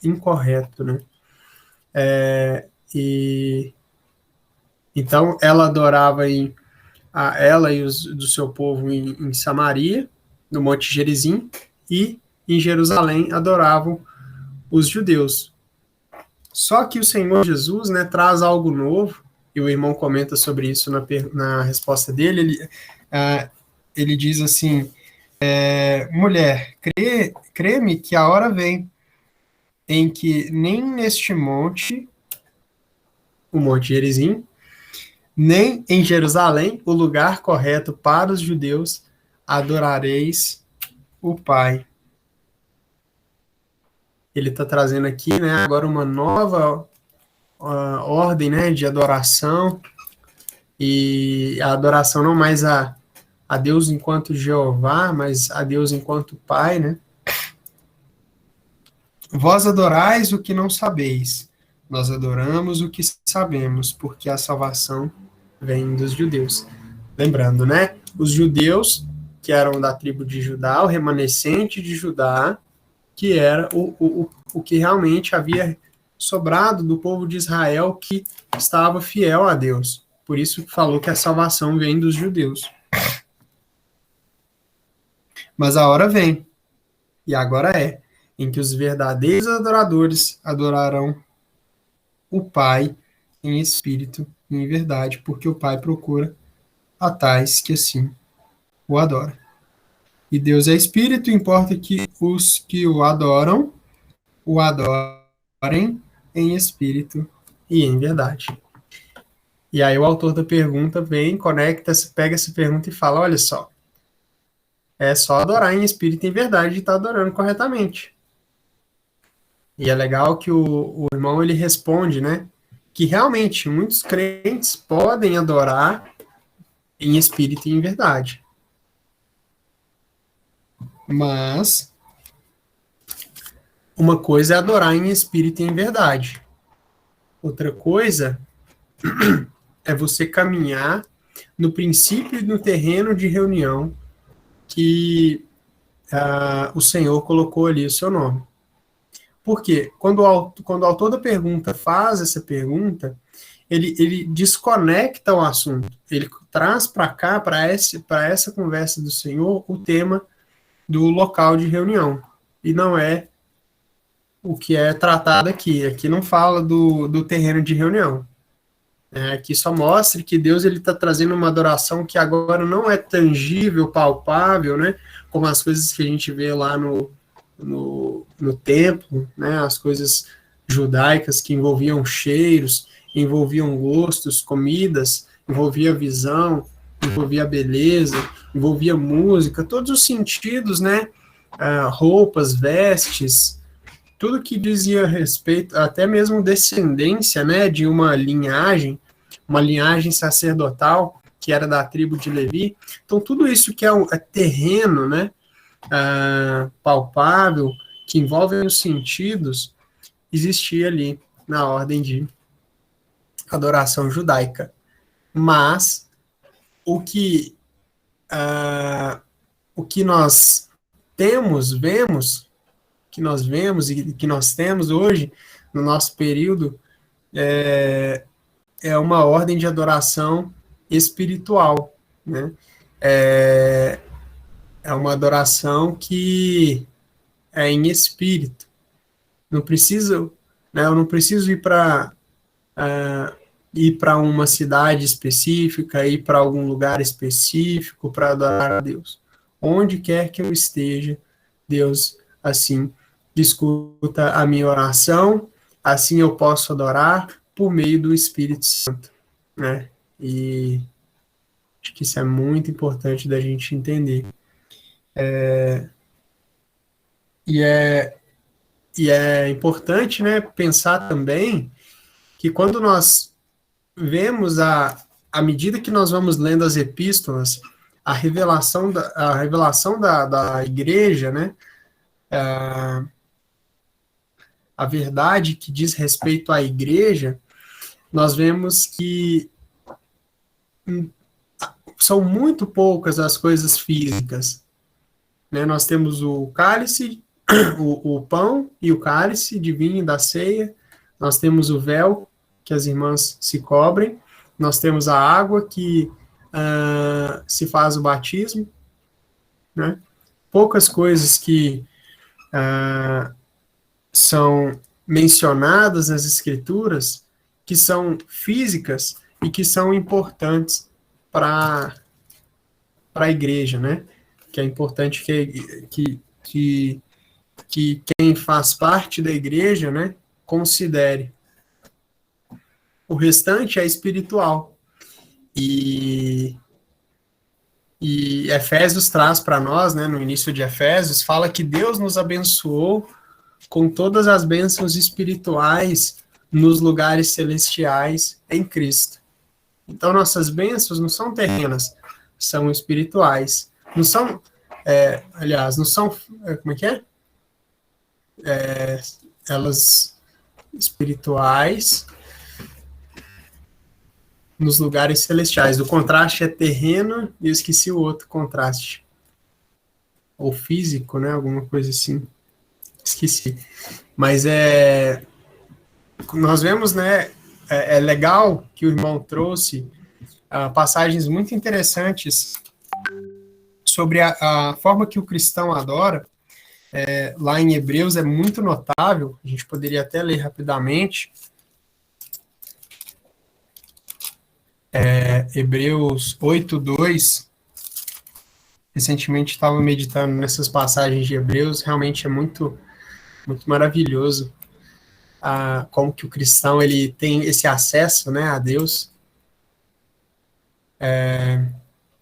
incorreto, né? Então, ela adorava ela e do seu povo em Samaria, no Monte Gerizim, e em Jerusalém adoravam os judeus. Só que o Senhor Jesus, né, traz algo novo, e o irmão comenta sobre isso na resposta dele. Ele diz assim: mulher, crê-me que a hora vem em que nem neste monte, o Monte Gerizim, nem em Jerusalém, o lugar correto para os judeus, adorareis o Pai. Ele está trazendo aqui, né, agora uma nova ordem, né, de adoração, e a adoração não mais a Deus enquanto Jeová, mas a Deus enquanto Pai, né? Vós adorais o que não sabeis, nós adoramos o que sabemos, porque a salvação vem dos judeus. Lembrando, né, os judeus, que eram da tribo de Judá, o remanescente de Judá, que era o que realmente havia sobrado do povo de Israel que estava fiel a Deus. Por isso falou que a salvação vem dos judeus. Mas a hora vem, e agora em que os verdadeiros adoradores adorarão o Pai em espírito e em verdade, porque o Pai procura a tais que assim o adoram. E Deus é espírito, importa que os que o adorem em espírito e em verdade. E aí o autor da pergunta vem, pega essa pergunta e fala: olha só, é só adorar em espírito e em verdade e estar adorando corretamente. E é legal que o irmão, ele responde, né, que realmente muitos crentes podem adorar em espírito e em verdade. Mas uma coisa é adorar em espírito e em verdade. Outra coisa é você caminhar no princípio e no terreno de reunião que o Senhor colocou ali o seu nome. Por quê? Quando o autor da pergunta faz essa pergunta, ele desconecta o assunto. Ele traz para cá, para essa conversa do Senhor, o tema do local de reunião. E não é o que é tratado aqui. Aqui não fala do terreno de reunião. Aqui só mostra que Deus está trazendo uma adoração que agora não é tangível, palpável, né? Como as coisas que a gente vê lá no templo, né? As coisas judaicas que envolviam cheiros, envolviam gostos, comidas, envolvia visão, envolvia beleza, envolvia música, todos os sentidos, né? Roupas, vestes, tudo que dizia respeito, até mesmo descendência, né, de uma linhagem sacerdotal, que era da tribo de Levi. Então, tudo isso que é terreno, né, palpável, que envolvem os sentidos, existia ali na ordem de adoração judaica. Mas o que nós vemos e que nós temos hoje, no nosso período, é uma ordem de adoração espiritual, né? É uma adoração que é em espírito. Não preciso, né, eu não preciso ir para uma cidade específica, ir para algum lugar específico para adorar a Deus. Onde quer que eu esteja, Deus, assim, escuta a minha oração, assim eu posso adorar por meio do Espírito Santo, né? E acho que isso é muito importante da gente entender. E é importante, né, pensar também que quando nós vemos à medida que nós vamos lendo as epístolas, a revelação da igreja, né, a verdade que diz respeito à igreja, nós vemos que são muito poucas as coisas físicas, né? Nós temos o cálice, o pão e o cálice de vinho da ceia, nós temos o véu que as irmãs se cobrem, nós temos a água que se faz o batismo, né? Poucas coisas que são mencionadas nas escrituras que são físicas e que são importantes para a igreja, né? Que é importante que quem faz parte da igreja, né, considere. O restante é espiritual. E Efésios traz para nós, né, no início de Efésios, fala que Deus nos abençoou com todas as bênçãos espirituais nos lugares celestiais em Cristo. Então, nossas bênçãos não são terrenas, são espirituais. Não são, aliás, não são, como é que é? Elas espirituais nos lugares celestiais. O contraste é terreno e eu esqueci o outro contraste. Ou físico, né? Alguma coisa assim. Esqueci. Mas nós vemos, né? É legal que o irmão trouxe passagens muito interessantes sobre a forma que o cristão adora. Lá em Hebreus é muito notável, a gente poderia até ler rapidamente. Hebreus 8:2. Recentemente estava meditando nessas passagens de Hebreus, realmente é muito, muito maravilhoso como que o cristão ele tem esse acesso, né, a Deus.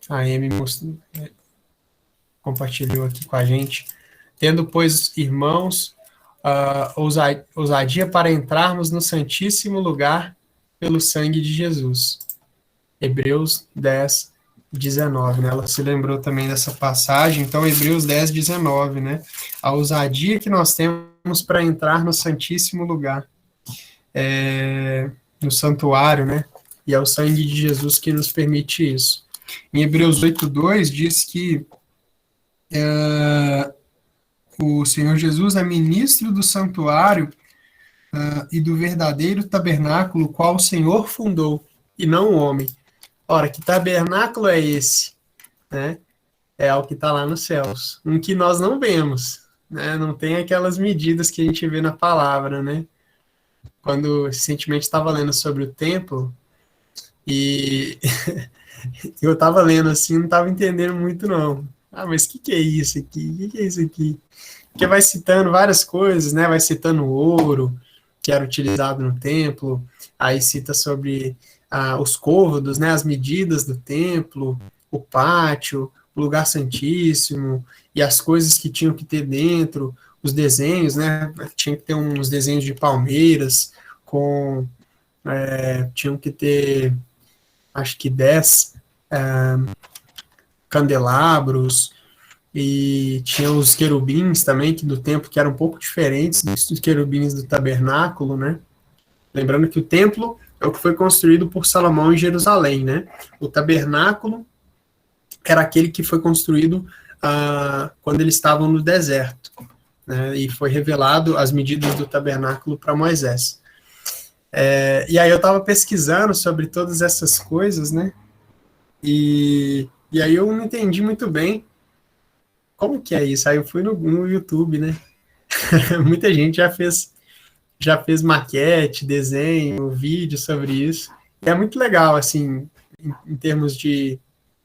A Amy compartilhou aqui com a gente. Tendo, pois, irmãos, ousadia para entrarmos no Santíssimo Lugar pelo sangue de Jesus. Hebreus 10:19, né? Ela se lembrou também dessa passagem, então Hebreus 10:19, né? A ousadia que nós temos para entrar no Santíssimo Lugar, no santuário, né? E é o sangue de Jesus que nos permite isso. Em Hebreus 8:2 diz que o Senhor Jesus é ministro do santuário e do verdadeiro tabernáculo, qual o Senhor fundou, e não o homem. Ora, que tabernáculo é esse? Né? É o que está lá nos céus, um que nós não vemos, né? Não tem aquelas medidas que a gente vê na palavra, né? Quando recentemente estava lendo sobre o templo, e eu estava lendo assim, não estava entendendo muito não. Mas o que é isso aqui? O que é isso aqui? Porque vai citando várias coisas, né? Vai citando o ouro que era utilizado no templo, aí cita sobre os côvados, né? As medidas do templo, o pátio, o lugar santíssimo, e as coisas que tinham que ter dentro, os desenhos, né? Tinha que ter uns desenhos de palmeiras, tinham que ter, acho que 10 candelabros, e tinha os querubins também, que do templo, que eram um pouco diferentes dos querubins do tabernáculo, né? Lembrando que o templo é o que foi construído por Salomão em Jerusalém, né? O tabernáculo era aquele que foi construído quando eles estavam no deserto, né? E foi revelado as medidas do tabernáculo para Moisés. E aí eu estava pesquisando sobre todas essas coisas, né? E aí eu não entendi muito bem como que é isso. Aí eu fui no YouTube, né? Muita gente já fez maquete, desenho, vídeo sobre isso. É muito legal, assim, em termos de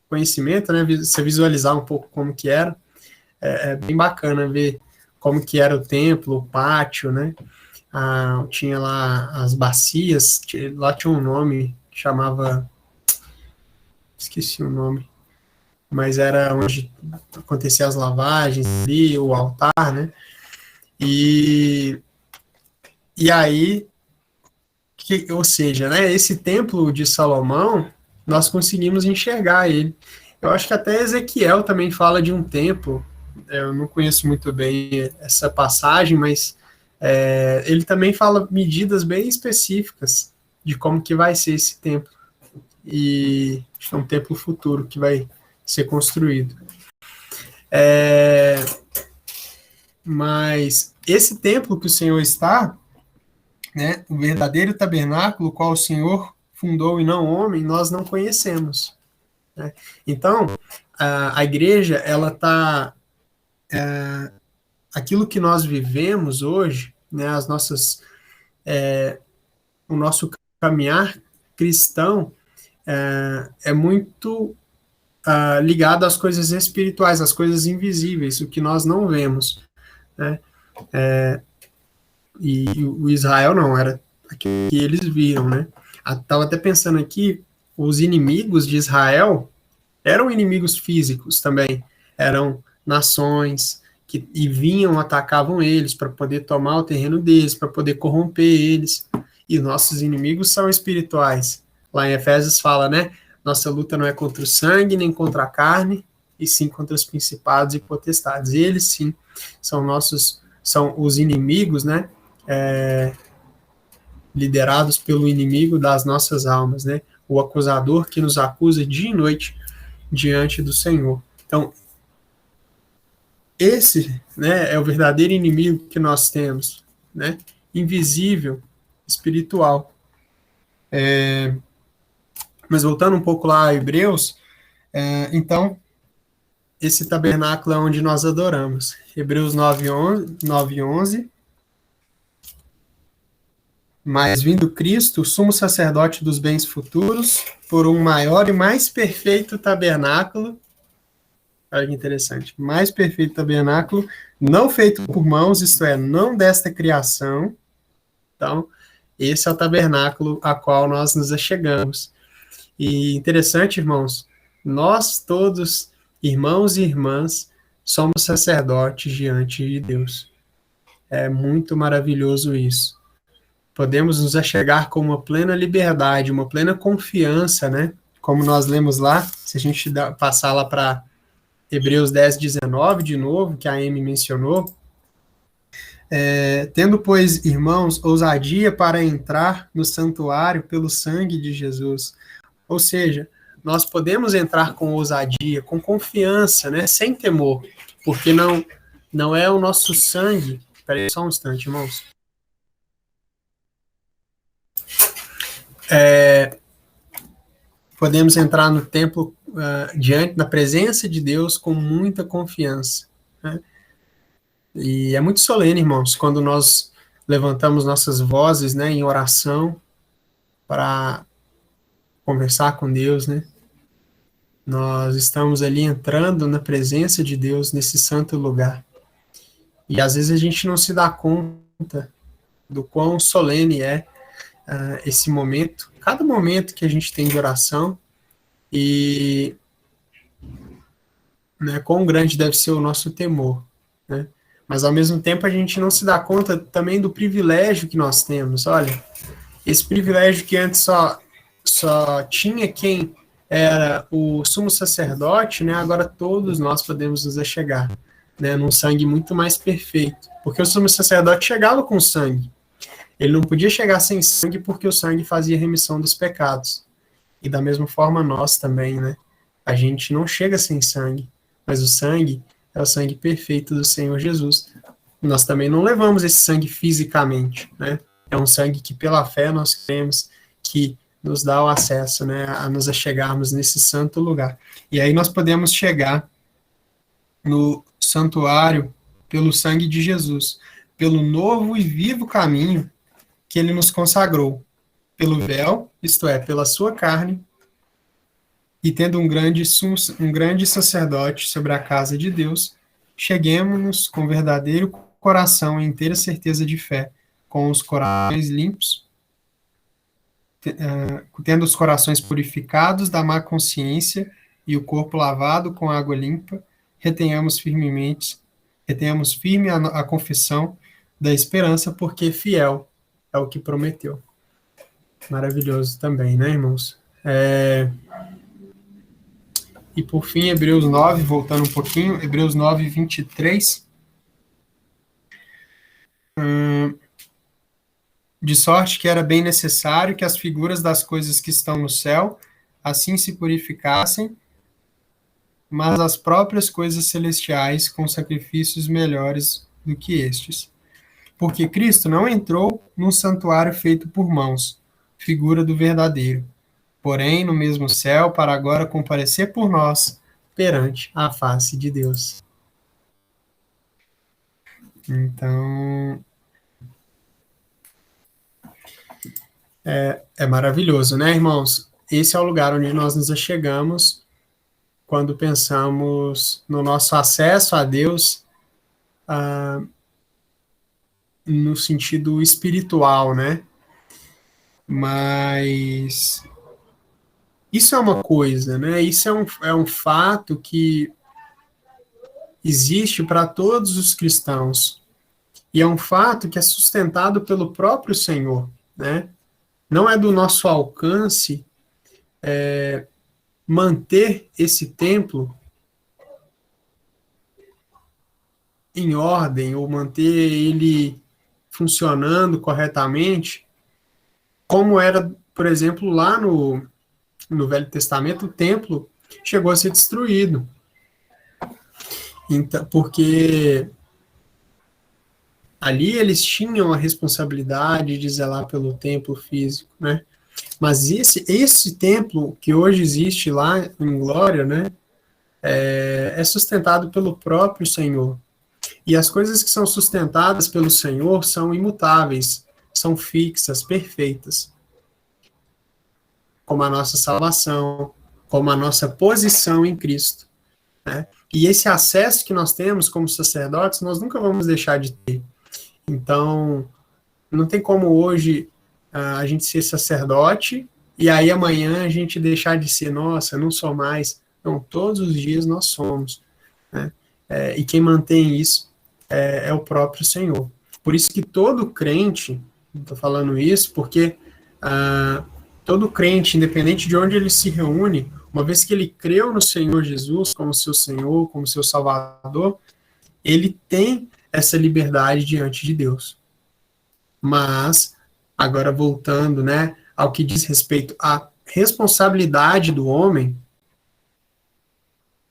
conhecimento, né? Você visualizar um pouco como que era. É bem bacana ver como que era o templo, o pátio, né? Tinha lá as bacias, lá tinha um nome que chamava... Esqueci o nome. Mas era onde aconteciam as lavagens ali, o altar, né? E aí, ou seja, né, esse templo de Salomão, nós conseguimos enxergar ele. Eu acho que até Ezequiel também fala de um templo, eu não conheço muito bem essa passagem, mas ele também fala medidas bem específicas de como que vai ser esse templo. E é um templo futuro que vai ser construído. Mas esse templo que o Senhor está, né, o verdadeiro tabernáculo, qual o Senhor fundou e não homem, nós não conhecemos. Né? Então, a igreja, ela está... aquilo que nós vivemos hoje, né, o nosso caminhar cristão é muito ligado às coisas espirituais, às coisas invisíveis, o que nós não vemos. Né? E o Israel não, era aquilo que eles viram, né? Estava até pensando aqui, os inimigos de Israel eram inimigos físicos também, eram nações que vinham, atacavam eles para poder tomar o terreno deles, para poder corromper eles, e nossos inimigos são espirituais. Lá em Efésios fala, né? Nossa luta não é contra o sangue, nem contra a carne, e sim contra os principados e potestades. Eles, sim, são os inimigos, né? Liderados pelo inimigo das nossas almas, né? O acusador que nos acusa dia e noite diante do Senhor. Então, esse, né, é o verdadeiro inimigo que nós temos, né? Invisível, espiritual. Mas voltando um pouco lá a Hebreus, então, esse tabernáculo é onde nós adoramos. Hebreus 9:11. Mas vindo Cristo, sumo sacerdote dos bens futuros, por um maior e mais perfeito tabernáculo, olha que interessante, mais perfeito tabernáculo, não feito por mãos, isto é, não desta criação. Então, esse é o tabernáculo a qual nós nos achegamos. E interessante, irmãos, nós todos, irmãos e irmãs, somos sacerdotes diante de Deus. É muito maravilhoso isso. Podemos nos achegar com uma plena liberdade, uma plena confiança, né? Como nós lemos lá, se a gente passar lá para Hebreus 10:19 de novo, que a Amy mencionou, tendo, pois, irmãos, ousadia para entrar no santuário pelo sangue de Jesus. Ou seja, nós podemos entrar com ousadia, com confiança, né? Sem temor, porque não é o nosso sangue. Espera aí só um instante, irmãos. Podemos entrar no templo diante da presença de Deus com muita confiança. Né? E é muito solene, irmãos, quando nós levantamos nossas vozes, né, em oração para conversar com Deus, né? Nós estamos ali entrando na presença de Deus nesse santo lugar. E às vezes a gente não se dá conta do quão solene é esse momento, cada momento que a gente tem de oração, e né, quão grande deve ser o nosso temor, né? Mas ao mesmo tempo a gente não se dá conta também do privilégio que nós temos. Olha, esse privilégio que antes só tinha quem era o sumo sacerdote, né, agora todos nós podemos nos achegar, né, num sangue muito mais perfeito, porque o sumo sacerdote chegava com sangue. Ele não podia chegar sem sangue porque o sangue fazia remissão dos pecados. E da mesma forma nós também, né? A gente não chega sem sangue, mas o sangue é o sangue perfeito do Senhor Jesus. Nós também não levamos esse sangue fisicamente, né? É um sangue que pela fé nós cremos que nos dá o acesso, né, a nos achegarmos nesse santo lugar. E aí nós podemos chegar no santuário pelo sangue de Jesus, pelo novo e vivo caminho que ele nos consagrou, pelo véu, isto é, pela sua carne, e tendo um grande sacerdote sobre a casa de Deus, cheguemos-nos com verdadeiro coração e inteira certeza de fé, com os corações limpos, tendo os corações purificados da má consciência e o corpo lavado com água limpa, retenhamos firme a confissão da esperança, porque fiel é o que prometeu. Maravilhoso também, né, irmãos? E por fim, Hebreus 9, voltando um pouquinho, Hebreus 9, 23. De sorte que era bem necessário que as figuras das coisas que estão no céu assim se purificassem, mas as próprias coisas celestiais com sacrifícios melhores do que estes. Porque Cristo não entrou num santuário feito por mãos, figura do verdadeiro, porém no mesmo céu, para agora comparecer por nós perante a face de Deus. Então, é maravilhoso, né, irmãos? Esse é o lugar onde nós nos achegamos quando pensamos no nosso acesso a Deus no sentido espiritual, né? Mas isso é uma coisa, né? Isso é um fato que existe para todos os cristãos. E é um fato que é sustentado pelo próprio Senhor, né? Não é do nosso alcance manter esse templo em ordem ou manter ele funcionando corretamente, como era, por exemplo, lá no Velho Testamento, o templo chegou a ser destruído. Então, porque ali eles tinham a responsabilidade de zelar pelo templo físico, né? Mas esse templo que hoje existe lá em Glória, né, é sustentado pelo próprio Senhor. E as coisas que são sustentadas pelo Senhor são imutáveis, são fixas, perfeitas. Como a nossa salvação, como a nossa posição em Cristo, né? E esse acesso que nós temos como sacerdotes, nós nunca vamos deixar de ter. Então, não tem como hoje a gente ser sacerdote e aí amanhã a gente deixar de ser, nossa, não sou mais. Não, todos os dias nós somos, né? E quem mantém isso é o próprio Senhor. Por isso que todo crente, estou falando isso porque todo crente, independente de onde ele se reúne, uma vez que ele creu no Senhor Jesus como seu Senhor, como seu Salvador, ele tem essa liberdade diante de Deus. Mas, agora voltando, né, ao que diz respeito à responsabilidade do homem,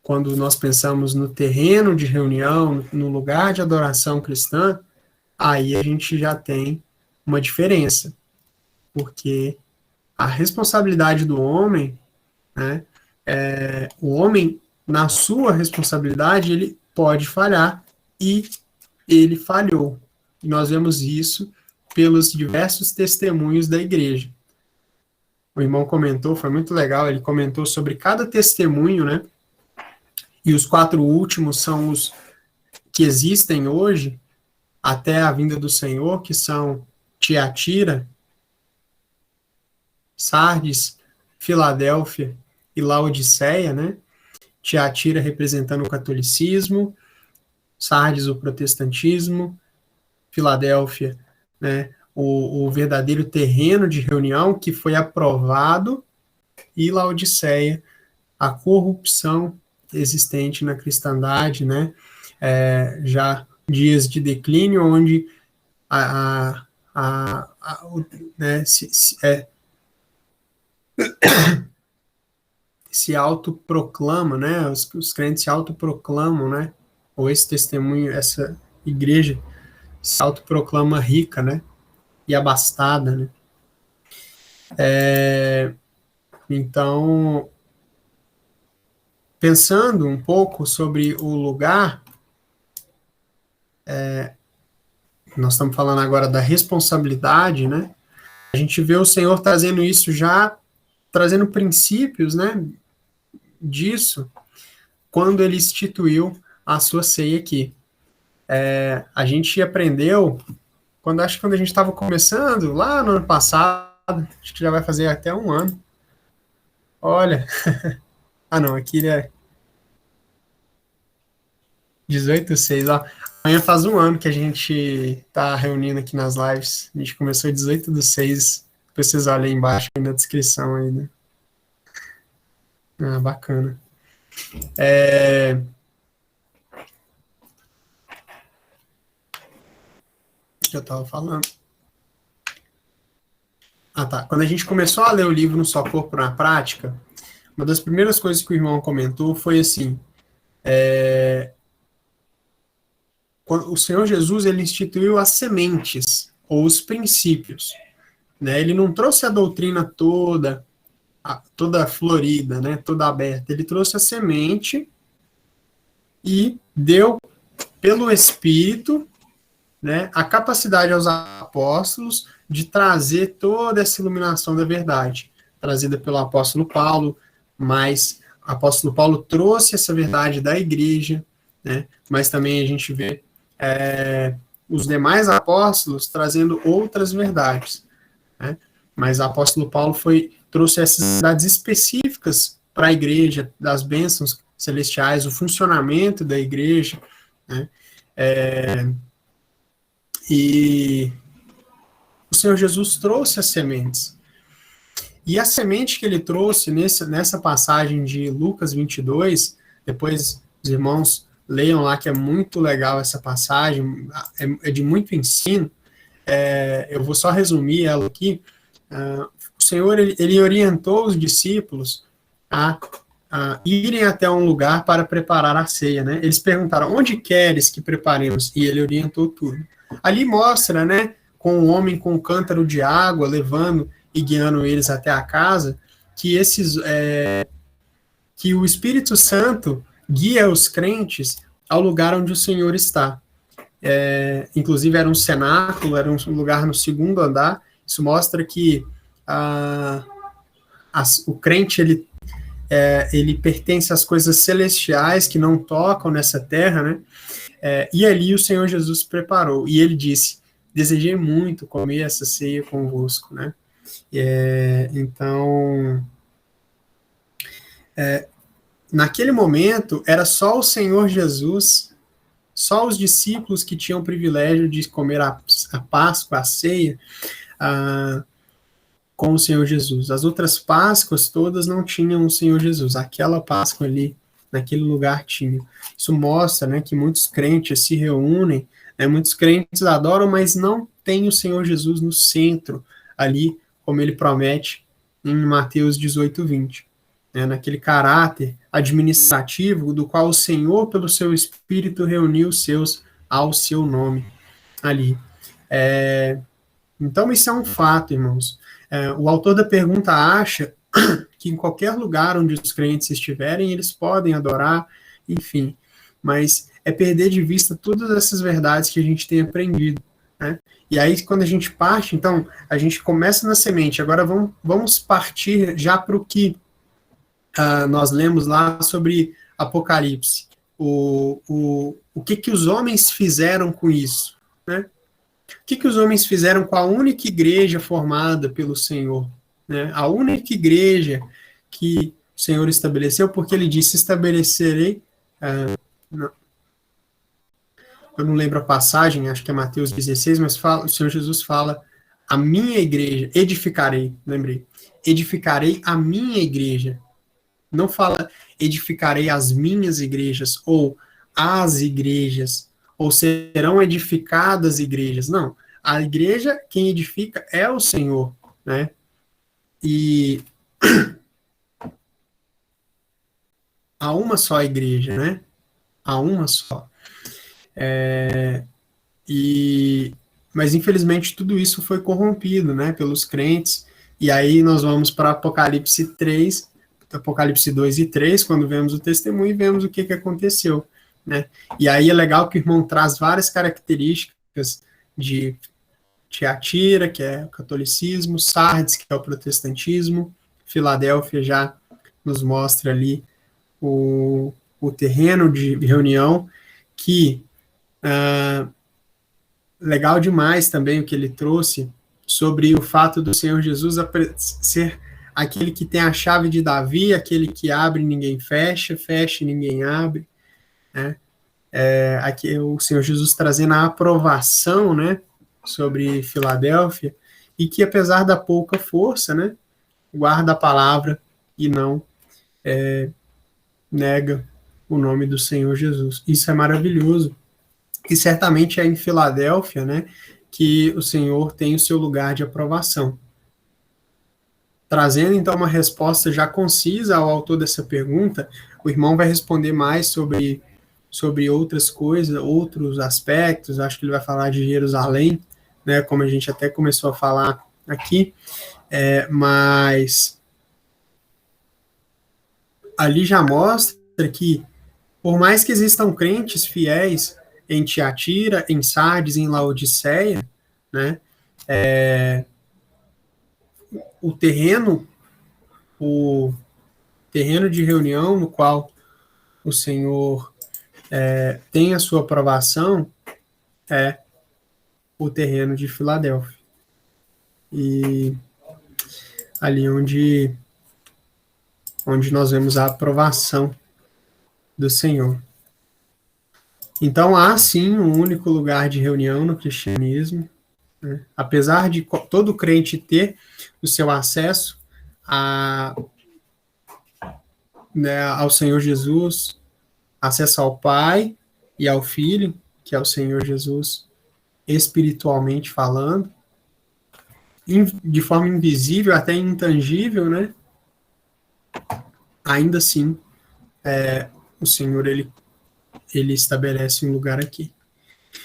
quando nós pensamos no terreno de reunião, no lugar de adoração cristã, aí a gente já tem uma diferença, porque a responsabilidade do homem, né, o homem, na sua responsabilidade, ele pode falhar, e ele falhou. E nós vemos isso pelos diversos testemunhos da igreja. O irmão comentou, foi muito legal, ele comentou sobre cada testemunho, né? E os 4 últimos são os que existem hoje, até a vinda do Senhor, que são Tiatira, Sardes, Filadélfia e Laodiceia, né? Tiatira representando o catolicismo, Sardes o protestantismo, Filadélfia, né, o verdadeiro terreno de reunião que foi aprovado e Laodiceia, a corrupção existente na cristandade, né? Já dias de declínio, onde né, se autoproclama, né? Os crentes se autoproclamam, né? Ou esse testemunho, essa igreja se autoproclama rica, né? E abastada, né? Então, pensando um pouco sobre o lugar, nós estamos falando agora da responsabilidade, né? A gente vê o Senhor trazendo isso já, trazendo princípios, né? Disso, quando ele instituiu a sua ceia aqui. A gente aprendeu, acho que quando a gente estava começando, lá no ano passado, acho que já vai fazer até um ano. Olha, não, aqui é 18/6, ó. Amanhã faz um ano que a gente está reunindo aqui nas lives. A gente começou 18/6. Depois vocês olhem aí embaixo aí na descrição aí, né? Bacana. O que eu estava falando? Tá. Quando a gente começou a ler o livro No Só Corpo na Prática, uma das primeiras coisas que o irmão comentou foi assim, o Senhor Jesus, ele instituiu as sementes, ou os princípios, né? Ele não trouxe a doutrina toda florida, né? Toda aberta. Ele trouxe a semente e deu, pelo Espírito, né, a capacidade aos apóstolos de trazer toda essa iluminação da verdade, trazida pelo apóstolo Paulo, mas o apóstolo Paulo trouxe essa verdade da igreja, né, mas também a gente vê os demais apóstolos trazendo outras verdades, né, mas o apóstolo Paulo trouxe essas verdades específicas para a igreja, das bênçãos celestiais, o funcionamento da igreja, né, e o Senhor Jesus trouxe as sementes. E a semente que ele trouxe nessa passagem de Lucas 22, depois os irmãos leiam lá, que é muito legal essa passagem, é de muito ensino. Eu vou só resumir ela aqui. O Senhor, ele orientou os discípulos a irem até um lugar para preparar a ceia, né? Eles perguntaram, onde queres que preparemos? E ele orientou tudo. Ali mostra, né, com um homem com um cântaro de água, levando e guiando eles até a casa, que que o Espírito Santo guia os crentes ao lugar onde o Senhor está. Inclusive era um cenáculo, era um lugar no segundo andar. Isso mostra que o crente, ele pertence às coisas celestiais que não tocam nessa terra, né? E ali o Senhor Jesus preparou. E ele disse, desejei muito comer essa ceia convosco, né? Então, naquele momento, era só o Senhor Jesus, só os discípulos que tinham o privilégio de comer a Páscoa, a ceia, com o Senhor Jesus. As outras Páscoas todas não tinham o Senhor Jesus. Aquela Páscoa ali, naquele lugar tinha. Isso mostra, né, que muitos crentes se reúnem, né, muitos crentes adoram, mas não tem o Senhor Jesus no centro, ali, como ele promete em Mateus 18:20. Naquele caráter administrativo do qual o Senhor, pelo seu Espírito, reuniu os seus ao seu nome ali. Então, isso é um fato, irmãos. O autor da pergunta acha que em qualquer lugar onde os crentes estiverem, eles podem adorar, enfim, mas é perder de vista todas essas verdades que a gente tem aprendido, né? E aí, quando a gente parte, então, a gente começa na semente, agora vamos partir já para o que nós lemos lá sobre Apocalipse. O que os homens fizeram com isso, né? O que os homens fizeram com a única igreja formada pelo Senhor, né? A única igreja que o Senhor estabeleceu, porque ele disse, estabelecerei, eu não lembro a passagem, acho que é Mateus 16, mas o Senhor Jesus fala a minha igreja, edificarei, lembrei, edificarei a minha igreja. Não fala edificarei as minhas igrejas, ou as igrejas, ou serão edificadas igrejas. Não, a igreja, quem edifica é o Senhor, né? E há uma só igreja, né? Há uma só. E, mas infelizmente tudo isso foi corrompido, né, pelos crentes. E aí nós vamos para Apocalipse 3, Apocalipse 2 e 3, quando vemos o testemunho e vemos o que, que aconteceu, né? E aí é legal que o irmão traz várias características de Tiatira, que é o catolicismo, Sardes, que é o protestantismo, Filadélfia já nos mostra ali o terreno de reunião, que legal demais também o que ele trouxe sobre o fato do Senhor Jesus ser aquele que tem a chave de Davi, aquele que abre e ninguém fecha, fecha e ninguém abre, né? Aqui o Senhor Jesus trazendo a aprovação, né, sobre Filadélfia, e que apesar da pouca força, né, guarda a palavra e não nega o nome do Senhor Jesus. Isso é maravilhoso. E certamente é em Filadélfia, né, que o Senhor tem o seu lugar de aprovação. Trazendo então uma resposta já concisa ao autor dessa pergunta, o irmão vai responder mais sobre outras coisas, outros aspectos. Acho que ele vai falar de Jerusalém, né, como a gente até começou a falar aqui, mas ali já mostra que, por mais que existam crentes fiéis em Tiatira, em Sardes, em Laodiceia, né, o terreno, o terreno de reunião no qual o Senhor tem a sua aprovação é o terreno de Filadélfia. E ali onde nós vemos a aprovação do Senhor. Então, há sim um único lugar de reunião no cristianismo, né? Apesar de todo crente ter o seu acesso a, né, ao Senhor Jesus, acesso ao Pai e ao Filho, que é o Senhor Jesus, espiritualmente falando, de forma invisível, até intangível, né? Ainda assim, o Senhor, ele estabelece um lugar aqui.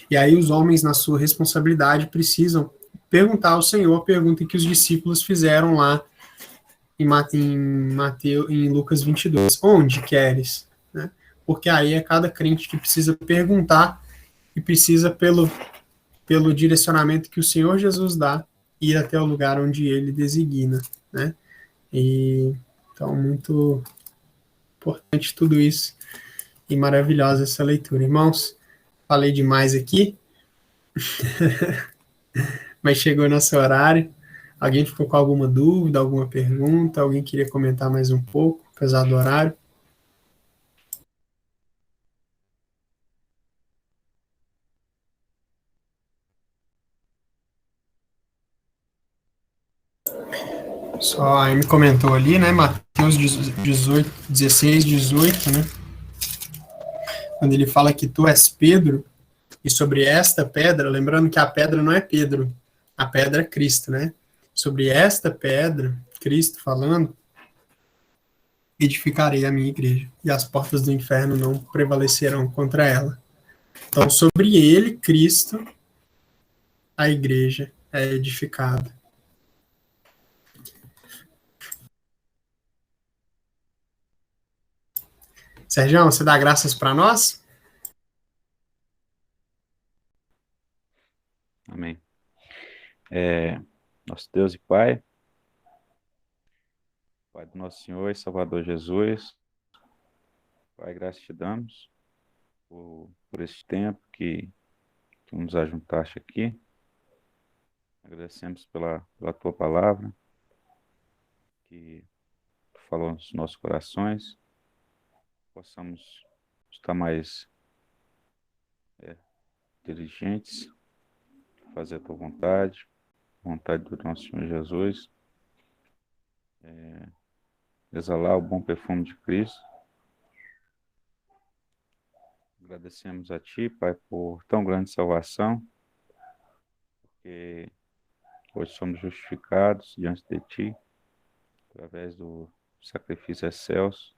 E aí os homens, na sua responsabilidade, precisam perguntar ao Senhor a pergunta que os discípulos fizeram lá em Mateus, em Lucas 22. Onde queres? Né? Porque aí é cada crente que precisa perguntar e precisa, pelo direcionamento que o Senhor Jesus dá, ir até o lugar onde ele designa. Né? E, então, muito importante tudo isso e maravilhosa essa leitura. Irmãos, falei demais aqui, mas chegou nosso horário. Alguém ficou com alguma dúvida, alguma pergunta? Alguém queria comentar mais um pouco, apesar do horário? Só a Amy comentou ali, né? Mateus 18, 16, 18, né? Quando ele fala que tu és Pedro, e sobre esta pedra, lembrando que a pedra não é Pedro, a pedra é Cristo, né? Sobre esta pedra, Cristo falando, edificarei a minha igreja, e as portas do inferno não prevalecerão contra ela. Então, sobre ele, Cristo, a igreja é edificada. Sérgio, você dá graças para nós? Amém. Nosso Deus e Pai do nosso Senhor e Salvador Jesus, Pai, graças te damos por este tempo que tu nos ajuntaste aqui. Agradecemos pela tua palavra, que tu falou nos nossos corações, possamos estar mais diligentes, fazer a tua vontade, vontade do nosso Senhor Jesus, exalar o bom perfume de Cristo. Agradecemos a Ti, Pai, por tão grande salvação, porque hoje somos justificados diante de Ti, através do sacrifício excelso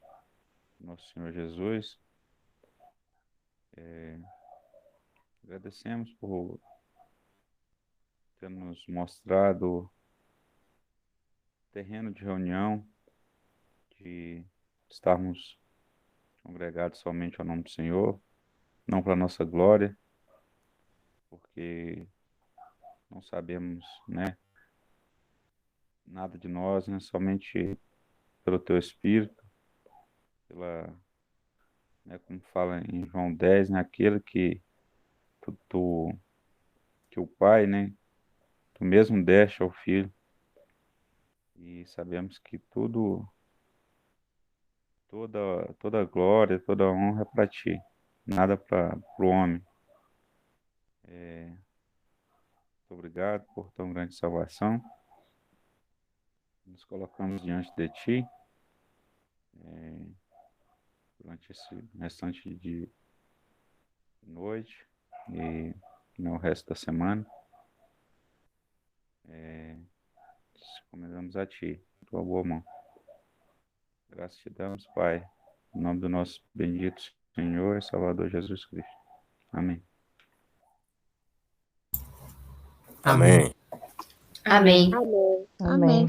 do nosso Senhor Jesus. Agradecemos por ter nos mostrado terreno de reunião, de estarmos congregados somente ao nome do Senhor, não para a nossa glória, porque não sabemos, né, nada de nós, né, somente pelo Teu Espírito, né, como fala em João 10, né, aquele que que o Pai, né, Tu mesmo deste ao Filho, e sabemos que toda a glória, toda a honra é para Ti, nada para o homem. Muito obrigado por tão grande salvação. Nos colocamos diante de Ti durante esse restante de noite e no resto da semana. Encomendamos a Ti, Tua boa mão. Graças te damos, Pai, em nome do nosso bendito Senhor e Salvador Jesus Cristo. Amém. Amém. Amém. Amém. Amém.